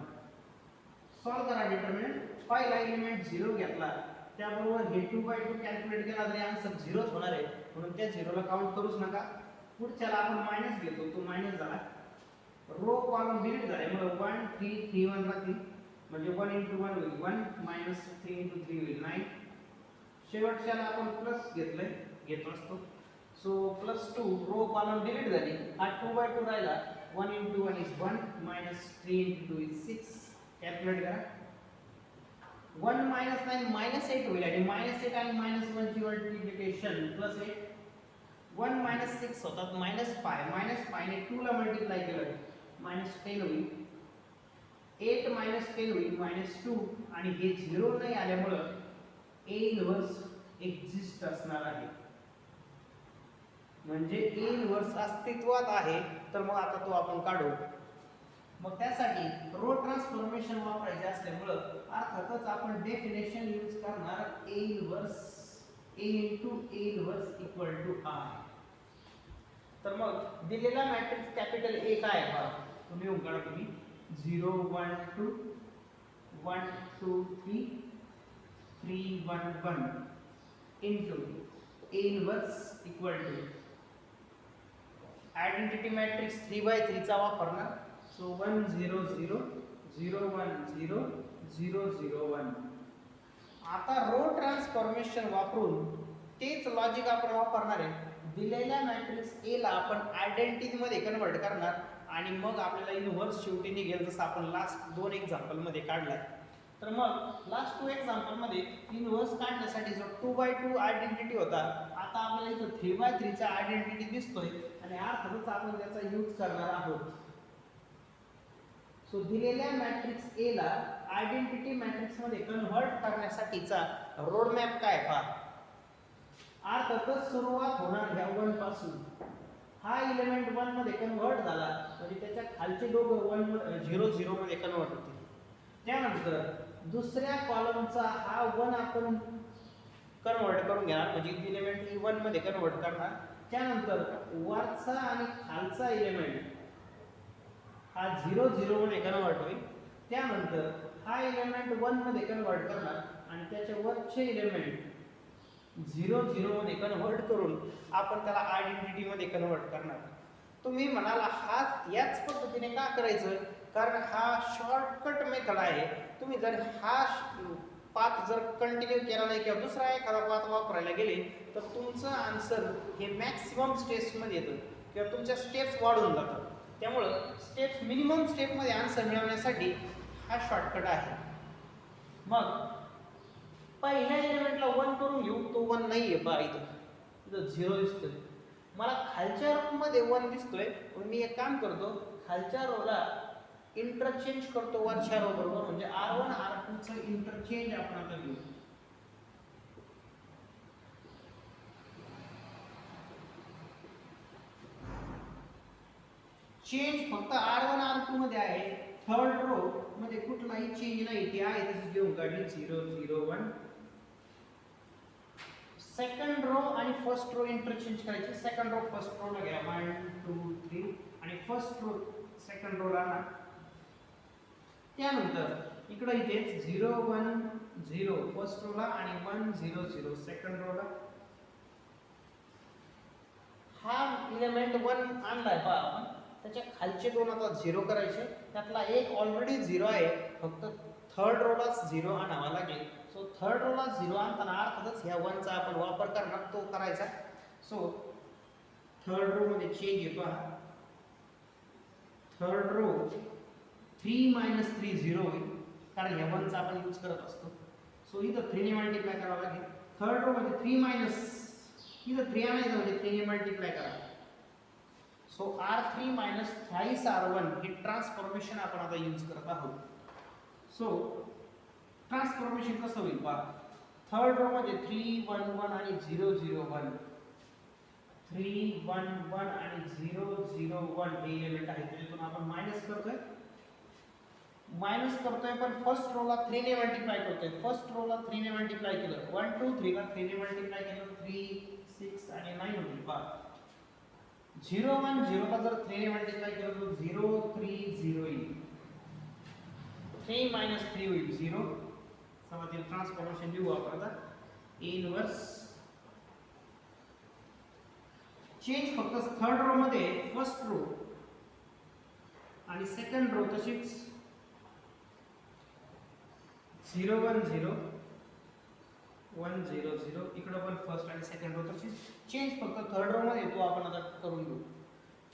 सॉल्व करा डिटर्मिनंट. पहिला एलिमेंट 0 घेतला, त्याबरोबर हे 2/2 कॅल्क्युलेट केला तरी आन्सर 0च होणार आहे, म्हणून त्या 0 ला काउंट करूच नका. पुढच्याला आपण मायनस घेतो, तो मायनस झाला. रो कॉलम डिलीट झाले, मग 1 3 3 1 राहतील, म्हणजे 1 * 1 होईल 1 - 3 * 3 होईल 9. शेवटच्याला आपण प्लस घेतो असतो, सो +2. रो कॉलम डिलीट झाली, हा 2/2 राहिला. 1 * 1 is 1 -3 * 2 is 6. कॅल्क्युलेट करा. 1 - 9 -8 होईल आणि -8 आणि -1 ची मल्टिप्लिकेशन +8. 1 - 6 होतात -5 ने 2 ला मल्टिप्लाय केलं -10 होईल. 8 - 10 होईल -2. आणि हे 0 नाही आल्यामुळं ए इनव्हर्स एक्झिस्ट असणार आहे. म्हणजे ए इनव्हर्स अस्तित्वात आहे. तर मग आता तो आपण काढू. मग त्यासाठी रो ट्रान्सफॉर्मेशन वापरायचे असल्यामुळं अर्थातच आपण डेफिनेशन यूज करणार A inverse a * a inverse = I. तर मग दिलेला मॅट्रिक्स कॅपिटल ए काय आहे पहा. तुम्ही लिहून काढा तुम्ही. 0 1 2 1 2 3 3 1 1 into a inverse = identity matrix 3/3 चा वापरणार. सो 1 0 0 0 1 0 0 0 1. आता रो ट्रान्सफॉर्मेशन वापरून तेच लॉजिक आपण वापरणार आहे. दिलेल्या मॅट्रिक्स ए ला आपण आयडेंटिटी मध्ये कन्वर्ट करणार आणि मग आपल्याला इनव्हर्स शेवटी निघेल, जसं आपण लास्ट 2 एक्झाम्पल मध्ये काढलाय. तर मग लास्ट 2 एक्झाम्पल मध्ये इनव्हर्स काढण्यासाठी जो 2/2 आयडेंटिटी होता, आता आपल्याला इथं 3/3 चा आयडेंटिटी दिसतोय आणि अर्थातच आपण त्याचा यूज करणार आहोत. सो दिलेल्या मॅट्रिक्स ए ला आयडेंटिटी मॅट्रिक्स मध्ये कन्व्हर्ट करण्यासाठीचा रोड मॅप काय पहा. अर्थातच सुरुवात होणार ह्या 1 पासून. हा एलिमेंट 1 मध्ये कन्व्हर्ट झाला म्हणजे त्याच्या खालचे दोघं 0 0 मध्ये कन्व्हर्ट होतील. त्यानंतर दुसऱ्या कॉलमचा हा 1 आपण कन्व्हर्ट करून घेणार, म्हणजे एलिमेंट 1 मध्ये कन्व्हर्ट करणार त्यानंतर वरचा आणि खालचा एलिमेंट हा 0 0 मध्ये कन्वर्ट होईल. त्यानंतर हा एलिमेंट 1 मध्ये कन्वर्ट करणार आणि त्याच्या वरचे एलिमेंट 0 0 मध्ये कन्वर्ट करून आपण त्याला आयडेंटिटी मध्ये कन्वर्ट करणार. तुम्ही म्हणाला हा याच पद्धतीने का करायचं, कारण हा शॉर्टकट मेथड आहे. तुम्ही जर हा पाथ जर कंटिन्यू केला नाही किंवा दुसरा एखादा पाथ वापरायला गेले तर तुमचं आन्सर हे मॅक्सिमम स्टेप्समध्ये येतं किंवा तुमच्या स्टेप्स वाढून जातात. त्यामुळं स्टेप्स मिनिमम स्टेपमध्ये आन्सर मिळवण्यासाठी हा शॉर्टकट आहे. मग पहिल्या एलिमेंटला 1 करून घेऊ, तो 1 नाहीये पहा इथं 0 दिसतोय. मला खालच्या रो मध्ये 1 दिसतोय, पण मी एक काम करतो, खालच्या रोला इंटरचेंज करतो वरच्या रो बरोबर, म्हणजे R1 R2 चं इंटरचेंज आपण आता घेऊ. चेंज फक्त R1 R2 मध्ये आहे, थर्ड रो मध्ये कुठलाही चेंज नाही, ते आहे तशीच घेऊन काढली 0 0 1. सेकंड रो आणि फर्स्ट रो इंटरचेंज करायची. सेकंड रो फर्स्ट रो ला घ्या 1 2 3 आणि फर्स्ट रो सेकंड रो ला ना. त्यानंतर इकडे इथे 0 1 0 फर्स्ट रो ला आणि 1 0 0 सेकंड रो ला. हा एलिमेंट 1 आणलाय पहा आपण, त्याच्या खालचे दोन आता 0 करायचे. त्यातला एक ऑलरेडी 0 आहे, फक्त थर्ड रो ला 0 आणावा लागेल. सो थर्ड रो ला 0 आणताना अर्थातच ह्या 1 चा आपण वापर करणार, तो करायचा. सो थर्ड रो मध्ये चेंज येतो. थर्ड रो 3 3 0 होईल, कारण ह्या 1 चा आपण यूज करत असतो. सो इथं 3 ने मल्टिप्लाय करावं लागेल. थर्ड रो मध्ये 3 इथं 3 आणायचं म्हणजे 3 ने मल्टिप्लाय करा. सो R3 थ्राइस R1 हे ट्रान्सफॉर्मेशन आपण आता यूज करत आहोत. सो ट्रान्सफॉर्मेशन कसं होईल पहा. थर्ड रो मध्ये 3 1 1 आणि 0 0 1, 3 1 1 आणि 0 0 1 हे एलिमेंट आहे. त्यातून आपण मायनस करतोय पण फर्स्ट रो ला 3 ने मल्टिप्लाय करतोय. फर्स्ट रो ला 3 ने मल्टिप्लाय केलं, 1 2 3 ला 3 ने मल्टिप्लाय केलं, 3 6 आणि 9 होईल पहा. 0 1 0 ला जर 3 ने मल्टिप्लाय केलं तर 0 3 0 येईल. 3 3 होईल 0. समजा ट्रान्सफॉर्मेशन लिहू आपण आता. इनवर्स चेंज फक्त थर्ड रो मध्ये फर्स्ट रो आणि सेकंड रो तशीच 0 1 0 1 0 0, इकडे पण फर्स्ट आणि सेकंड रो तशीच. चेंज फक्त थर्ड रो मध्ये तो आपण आता करून घेऊ.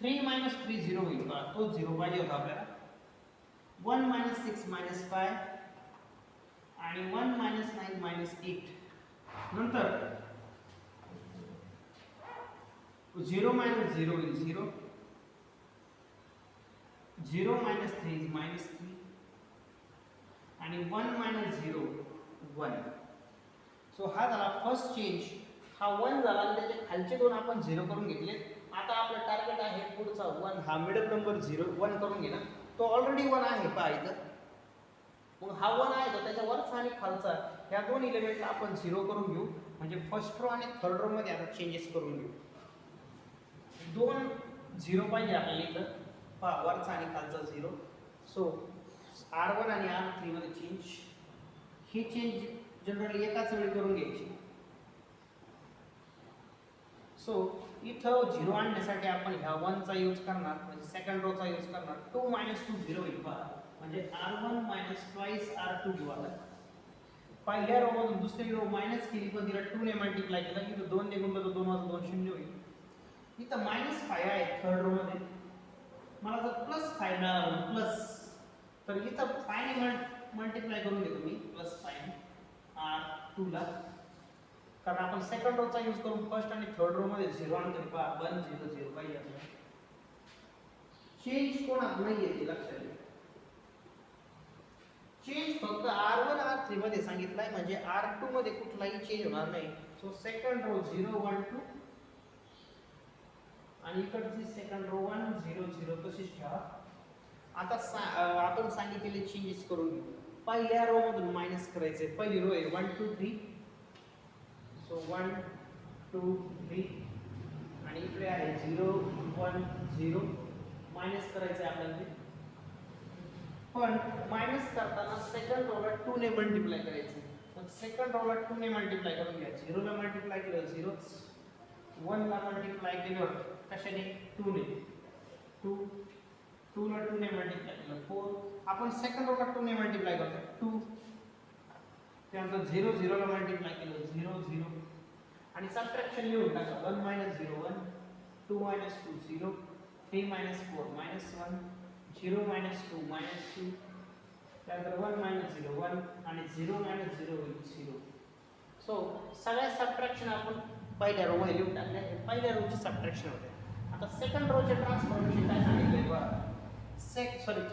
3 3 0 होईल बघा, तो 0 पाहिजे होता आपल्याला. 1 6 5 आणि 1 9 8. नंतर 0 0 होईल 0, 0 3 3 आणि 1 0 1. सो हा झाला फर्स्ट चेंज. हा 1 झाला आणि त्याचे खालचे दोन आपण 0 करून घेतले. आता आपलं टार्गेट आहे पुढचा 1, हा मिडल नंबर 0 1 करून घेणं. तो ऑलरेडी 1 आहे पहा इथं. मग हा 1 आहे तर त्याच्या वरचा आणि खालचा ह्या दोन एलिमेंटला आपण 0 करून घेऊ, म्हणजे फर्स्ट रो आणि थर्ड रो मध्ये आता चेंजेस करून घेऊ. दोन 0 पाहिजे आपल्याला इथं पहा, वरचा आणि खालचा 0. सो R1 आणि R3 मध्ये चेंज, ही चेंज जनरली एकाच वेळी करून घ्यायची. सो इथं 0 आणण्यासाठी आपण ह्या 1 चा यूज करणार, म्हणजे सेकंड रो चा यूज करणार. 2 2 0 होईल पहा, म्हणजे R1 ट्वाइस R2 घेऊ आता. पहिल्या रो मधून दुसरी रो मायनस केली पण तिला 2 ने मल्टिप्लाय केलं, इथं 2 ने गुणलं तर 2 वाजून 2 0 होईल. इथं -5 आहे थर्ड रो मध्ये. मला जर +5 मिळालं प्लस, तर इथं 5 ने मल्टिप्लाय करून घेतो मी +5 R2 ला, कारण आपण सेकंड रो चा यूज करून फर्स्ट आणि थर्ड रो मध्ये 0 आणतो पहा. 1 0 0 पाहिजे आपल्याला. चेंज कोणात नाहीये ते लक्षात घ्या. चेंज फक्त R1 R3 मध्ये सांगितलाय, म्हणजे R2 मध्ये कुठलाही चेंज होणार नाही. सो सेकंड रो 0 1 2 आणि इकडची सेकंड रो 1 0 0 तशीच ठेवा. आता आपण सांगितलेले चेंजेस करून घेऊ. पहिल्या रो मधून मायनस करायचे. पहिली रो आहे 1 2 3, सो 1 2 3 आणि इकडे आहे 0 1 0 मायनस करायचं आहे आपल्याला ते. पण मायनस करताना सेकंड रोला 2 ने मल्टिप्लाय करायचं. मग सेकंड रोला 2 ने मल्टिप्लाय करून घ्या. 0 ला मल्टिप्लाय केलं 0च, 1 ला मल्टिप्लाय केलं कशाने 2 ने 2 2 ला 2 ने मल्टिप्लाय केलं 4. आपण सेकंड रोला 2 ने मल्टिप्लाय करतो 2. त्यानंतर 0 0 ला मल्टिप्लाय केलं 0 0 आणि सबट्रॅक्शन लिहून टाका. 1 0 1 2 2 0 3 4 1 0 2 2 त्यानंतर 1 0 1 आणि 0 0 होईल 0. सो सगळ्या सबट्रॅक्शन आपण पहिल्या रो मध्ये लिहून टाकले. पहिल्या रो ची सबट्रॅक्शन होते. आता सेकंड रो चे ट्रान्सफॉर्मेशन काय सांगितले बघा.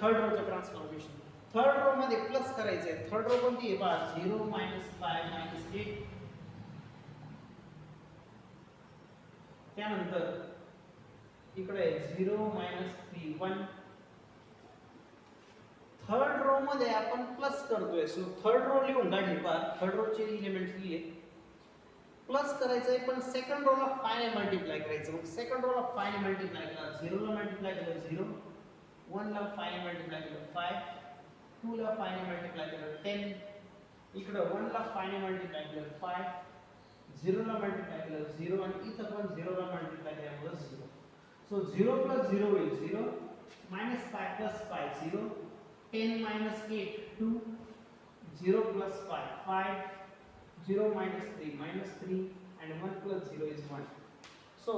थर्ड रो चे ट्रान्सफॉर्मेशन. थर्ड रो मध्ये प्लस करायचे आहे. थर्ड रो कोणती आहे पहा. 0 5 8. त्यानंतर इकडे 0 3 1. थर्ड रो मध्ये आपण प्लस करतोय. सो थर्ड रो लिहून काढली पहा. थर्ड रो चे एलिमेंट्स लिहिले. प्लस करायचंय पण सेकंड रो ला 5 ने मल्टिप्लाय करायचं. मग सेकंड रो ला 5 ने मल्टिप्लाय करा. 0 ला मल्टिप्लाय केलं 0, 1 ला 5 ने मल्टिप्लाय केलं 5, 2 ला 5 ने मल्टिप्लाय केलं 10, इकडे 1 ला 5 ने मल्टिप्लाय केलं 5, 0 ला मल्टिप्लाय केलं 0 आणि इथं पण 0 ला मल्टिप्लाय केल्यामुळे 0. सो 0 + 0 होईल 0, -5 + 5 0, 10 - 8 2, 0 + 5 5, 0 - 3 -3 and 1 + 0 is 1. सो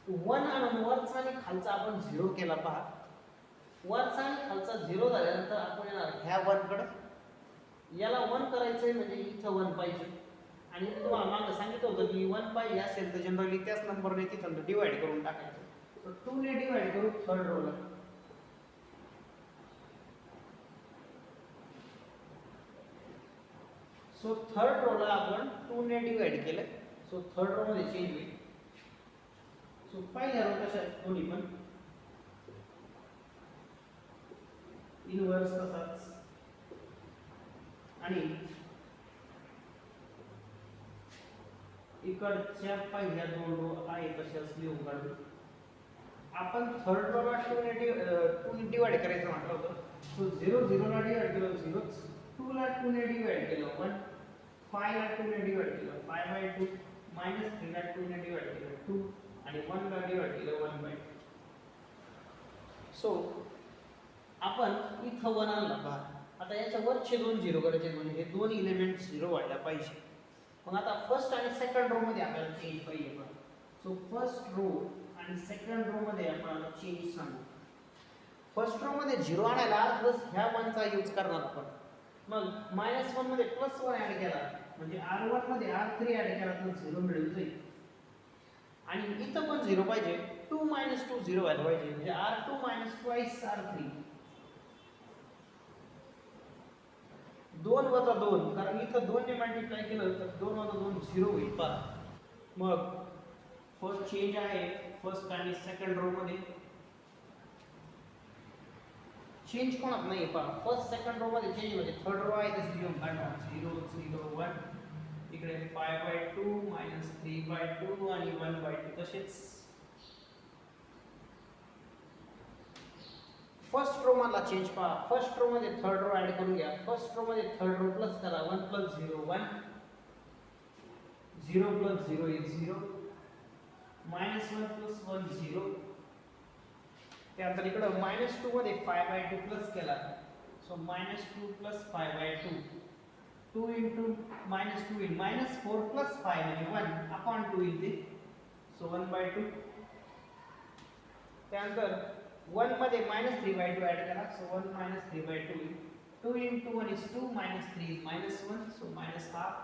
1 आणि वरचा आणि खालचा आपण 0 केला पहा. वरचा आणि खालचा 0 झाल्यानंतर आपण येणार ह्या 1 कडे. याला 1 करायचंय म्हणजे इथं 1 पाहिजे. आणि तुम्हाला मागे सांगितलं होतं की 1 पाहिजे असेल तर जनरली त्याच नंबरने तिथं डिवाइड करून टाकायचं. तर 2 ने डिवाइड करू थर्ड रोला. सो थर्ड रोला आपण 2 ने डिवाइड केलं. सो थर्ड रो मध्ये चेंज होईल. सो पहिल्या रो कशा आहेत दोन्ही पण इनवर्स तसाच आणि इकडच्या पहिल्या दोन रो आहे तशाच लिहून काढू. आपण थर्ड रो ला 2 ने डिवाइड करायचं म्हटलं होतं. सो 0 0 ला डिवाइड केलं 0च, 2 ला 2 ने डिवाइड केलं 1, 5 ला 2 ने डिवाइड केलं 5/2, -3 ला 2 ने डिवाइड केलं 2 आणि 1 ला डिवाइड केलं 1/2. सो आपण इथं 1 आणला पहा. आता याच्या वरचे दोन 0 करायचे म्हणजे हे दोन एलिमेंट 0 व्हायला पाहिजे. मग आता फर्स्ट आणि सेकंड रो मध्ये आपल्याला चेंज पाहिजे बघा. सो फर्स्ट रो आणि सेकंड रो मध्ये आपण चेंज सांगू. फर्स्ट रो मध्ये 0 आणायला प्लस ह्या 1 चा यूज करणार आपण. मग -1 मध्ये +1 ऍड केला म्हणजे R1 मध्ये R3 ऍड केला तर 0 मिळून जाईल. आणि इथं पण 0 पाहिजे. 2 - 2 0 व्हायला पाहिजे म्हणजे R2 - twice R3. 2 वजा 2 कारण इथं 2 ने मल्टिप्लाय केलं तर 2 वजा 2 0 होईल पहा. मग फर्स्ट चेंज आहे फर्स्ट आणि सेकंड रो मध्ये. चेंज कोणात नाही पहा. फर्स्ट सेकंड रो मध्ये चेंज म्हणजे थर्ड रो आहे तशी लिहून काढणार 0 0 1, इकडे 5/2 -3/2 आणि 1/2 तसेच. फर्स्ट रो मधला चेंज पहा. फर्स्ट रो मध्ये थर्ड रो ऍड करून घ्या. फर्स्ट रो मध्ये थर्ड रो प्लस करा. 1 + 0 1, 0 + 0 is 0, -1 + 1 0. त्यानंतर इकडे -2 मध्ये 5/2 प्लस केला. सो -2 + 5/2, 2 × -2 in -4 + 5 म्हणजे 1/2 येते. सो 1/2. त्यानंतर 1 मध्ये -3/2 ऍड करा. सो 1 - 3/2 येईल. 2 × 1 is 2, -3 is -1, सो -half.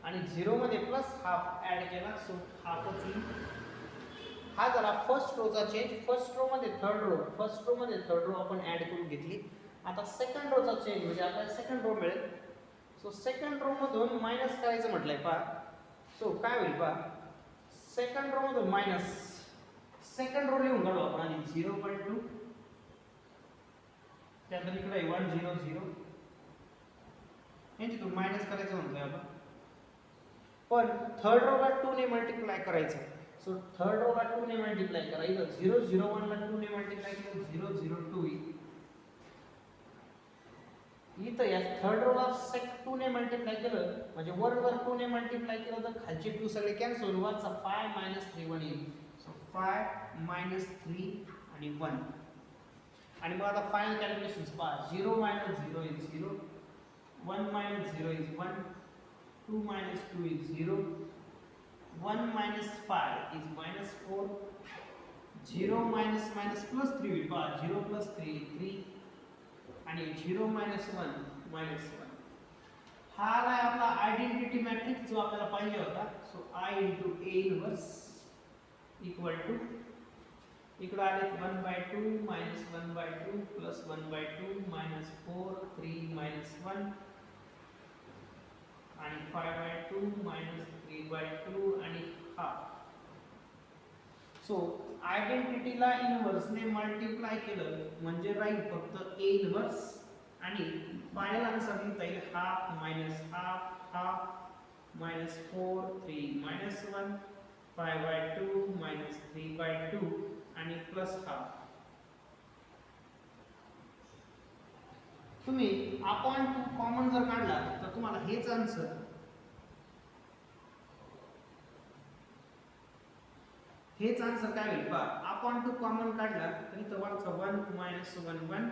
आणि 0 मध्ये +half ऍड केला सो हाफच येईल. हा झाला फर्स्ट रोचा चेंज. फर्स्ट रो मध्ये थर्ड रो, फर्स्ट रो मध्ये थर्ड रो आपण ऍड करून घेतली. आता सेकंड रोचा चेंज म्हणजे आपल्याला सेकंड रो मिळेल. सो सेकंड रो मधून मायनस करायचं म्हटलंय पहा. सो काय होईल पहा. सेकंड रो मधून मायनस, सेकंड रो लिहून काढू आपण आणि 0/2. त्यानंतर इकडे 1 0 0 यांच्यातून मायनस करायचं म्हणतोय आपण. पण थर्ड रोला 2 ने मल्टिप्लाय करायचं. सो थर्ड रोला 2 ने मल्टिप्लाय करा. इथं 0 0 1 ला 2 ने मल्टिप्लाय केलं 0 0 2 येईल. इथं या थर्ड रोला 2 ने मल्टिप्लाय केलं म्हणजे वर 2 ने मल्टिप्लाय केलं तर खालचे 2 सगळे कॅन्सल होऊन वरचा 5 - 3 1 येईल. सो 5 - 3 आणि 1. आणि मग आता फायनल कॅल्क्युलेशन्स पहा. 0 - 0 is 0, 1 - 0 is 1, 2 - 2 is 0, 1 - 5 is -4, 0 plus 3 will पहा 0 plus 3 is 3 आणि 0 - 1 -1. हा आलाय आपला आयडेंटिटी मॅट्रिक्स जो आपल्याला पाहिजे होता. So I into A inverse equal to इकडे आले 1/2 minus 1/2 plus 1/2 minus 4 3 minus 1 आणि 5/2 minus 3/2 आणि हाफ. सो आयडेंटिटीला इनव्हर्स ने मल्टिप्लाय केलं म्हणजे राहील फक्त A इनव्हर्स आणि फायनल आन्सर लिहिता येईल half minus half half minus 4 3 minus 1 5/2 minus 3/2 आणि प्लस हाफ. तुम्ही अपॉन 2 कॉमन जर काढला तर तुम्हाला हेच आन्सर काय होईल पहा. अपॉन 2 कॉमन काढला तर इथं वरचा 1 minus 1 1.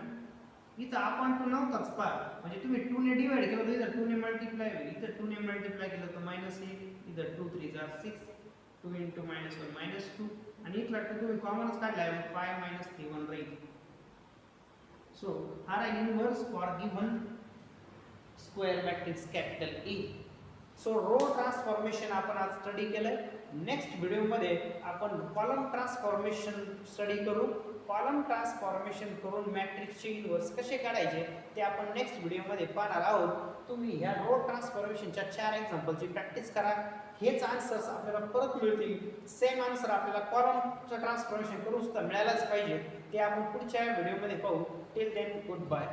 इथं अपॉन 2 नव्हताच पहा म्हणजे तुम्ही 2 ने डिवाइड केलं तर इथं 2 ने मल्टिप्लाय होईल. इथं 2 ने मल्टिप्लाय केलं तर -1. इथं 2 3 are 6, 2 into -1 -2 आणि इथला 2 तुम्ही कॉमनच काढला 5 - 3 1 राहील. सो हा राहील inverse for given square matrix capital E. So row transformation आपण आज स्टडी केलं. नेक्स्ट व्हिडिओमध्ये आपण कॉलम ट्रान्सफॉर्मेशन स्टडी करू. कॉलम ट्रान्सफॉर्मेशन करून मॅट्रिक्सचे इनव्हर्स कसे काढायचे ते आपण नेक्स्ट व्हिडिओमध्ये पाहणार आहोत. तुम्ही ह्या रो ट्रान्सफॉर्मेशनच्या 4 एक्झाम्पलची प्रॅक्टिस करा. हेच आन्सर्स आपल्याला परत मिळतील. सेम आन्सर आपल्याला कॉलमचं ट्रान्सफॉर्मेशन करून सुद्धा मिळायलाच पाहिजे. ते आपण पुढच्या व्हिडिओमध्ये पाहू. Till then good bye.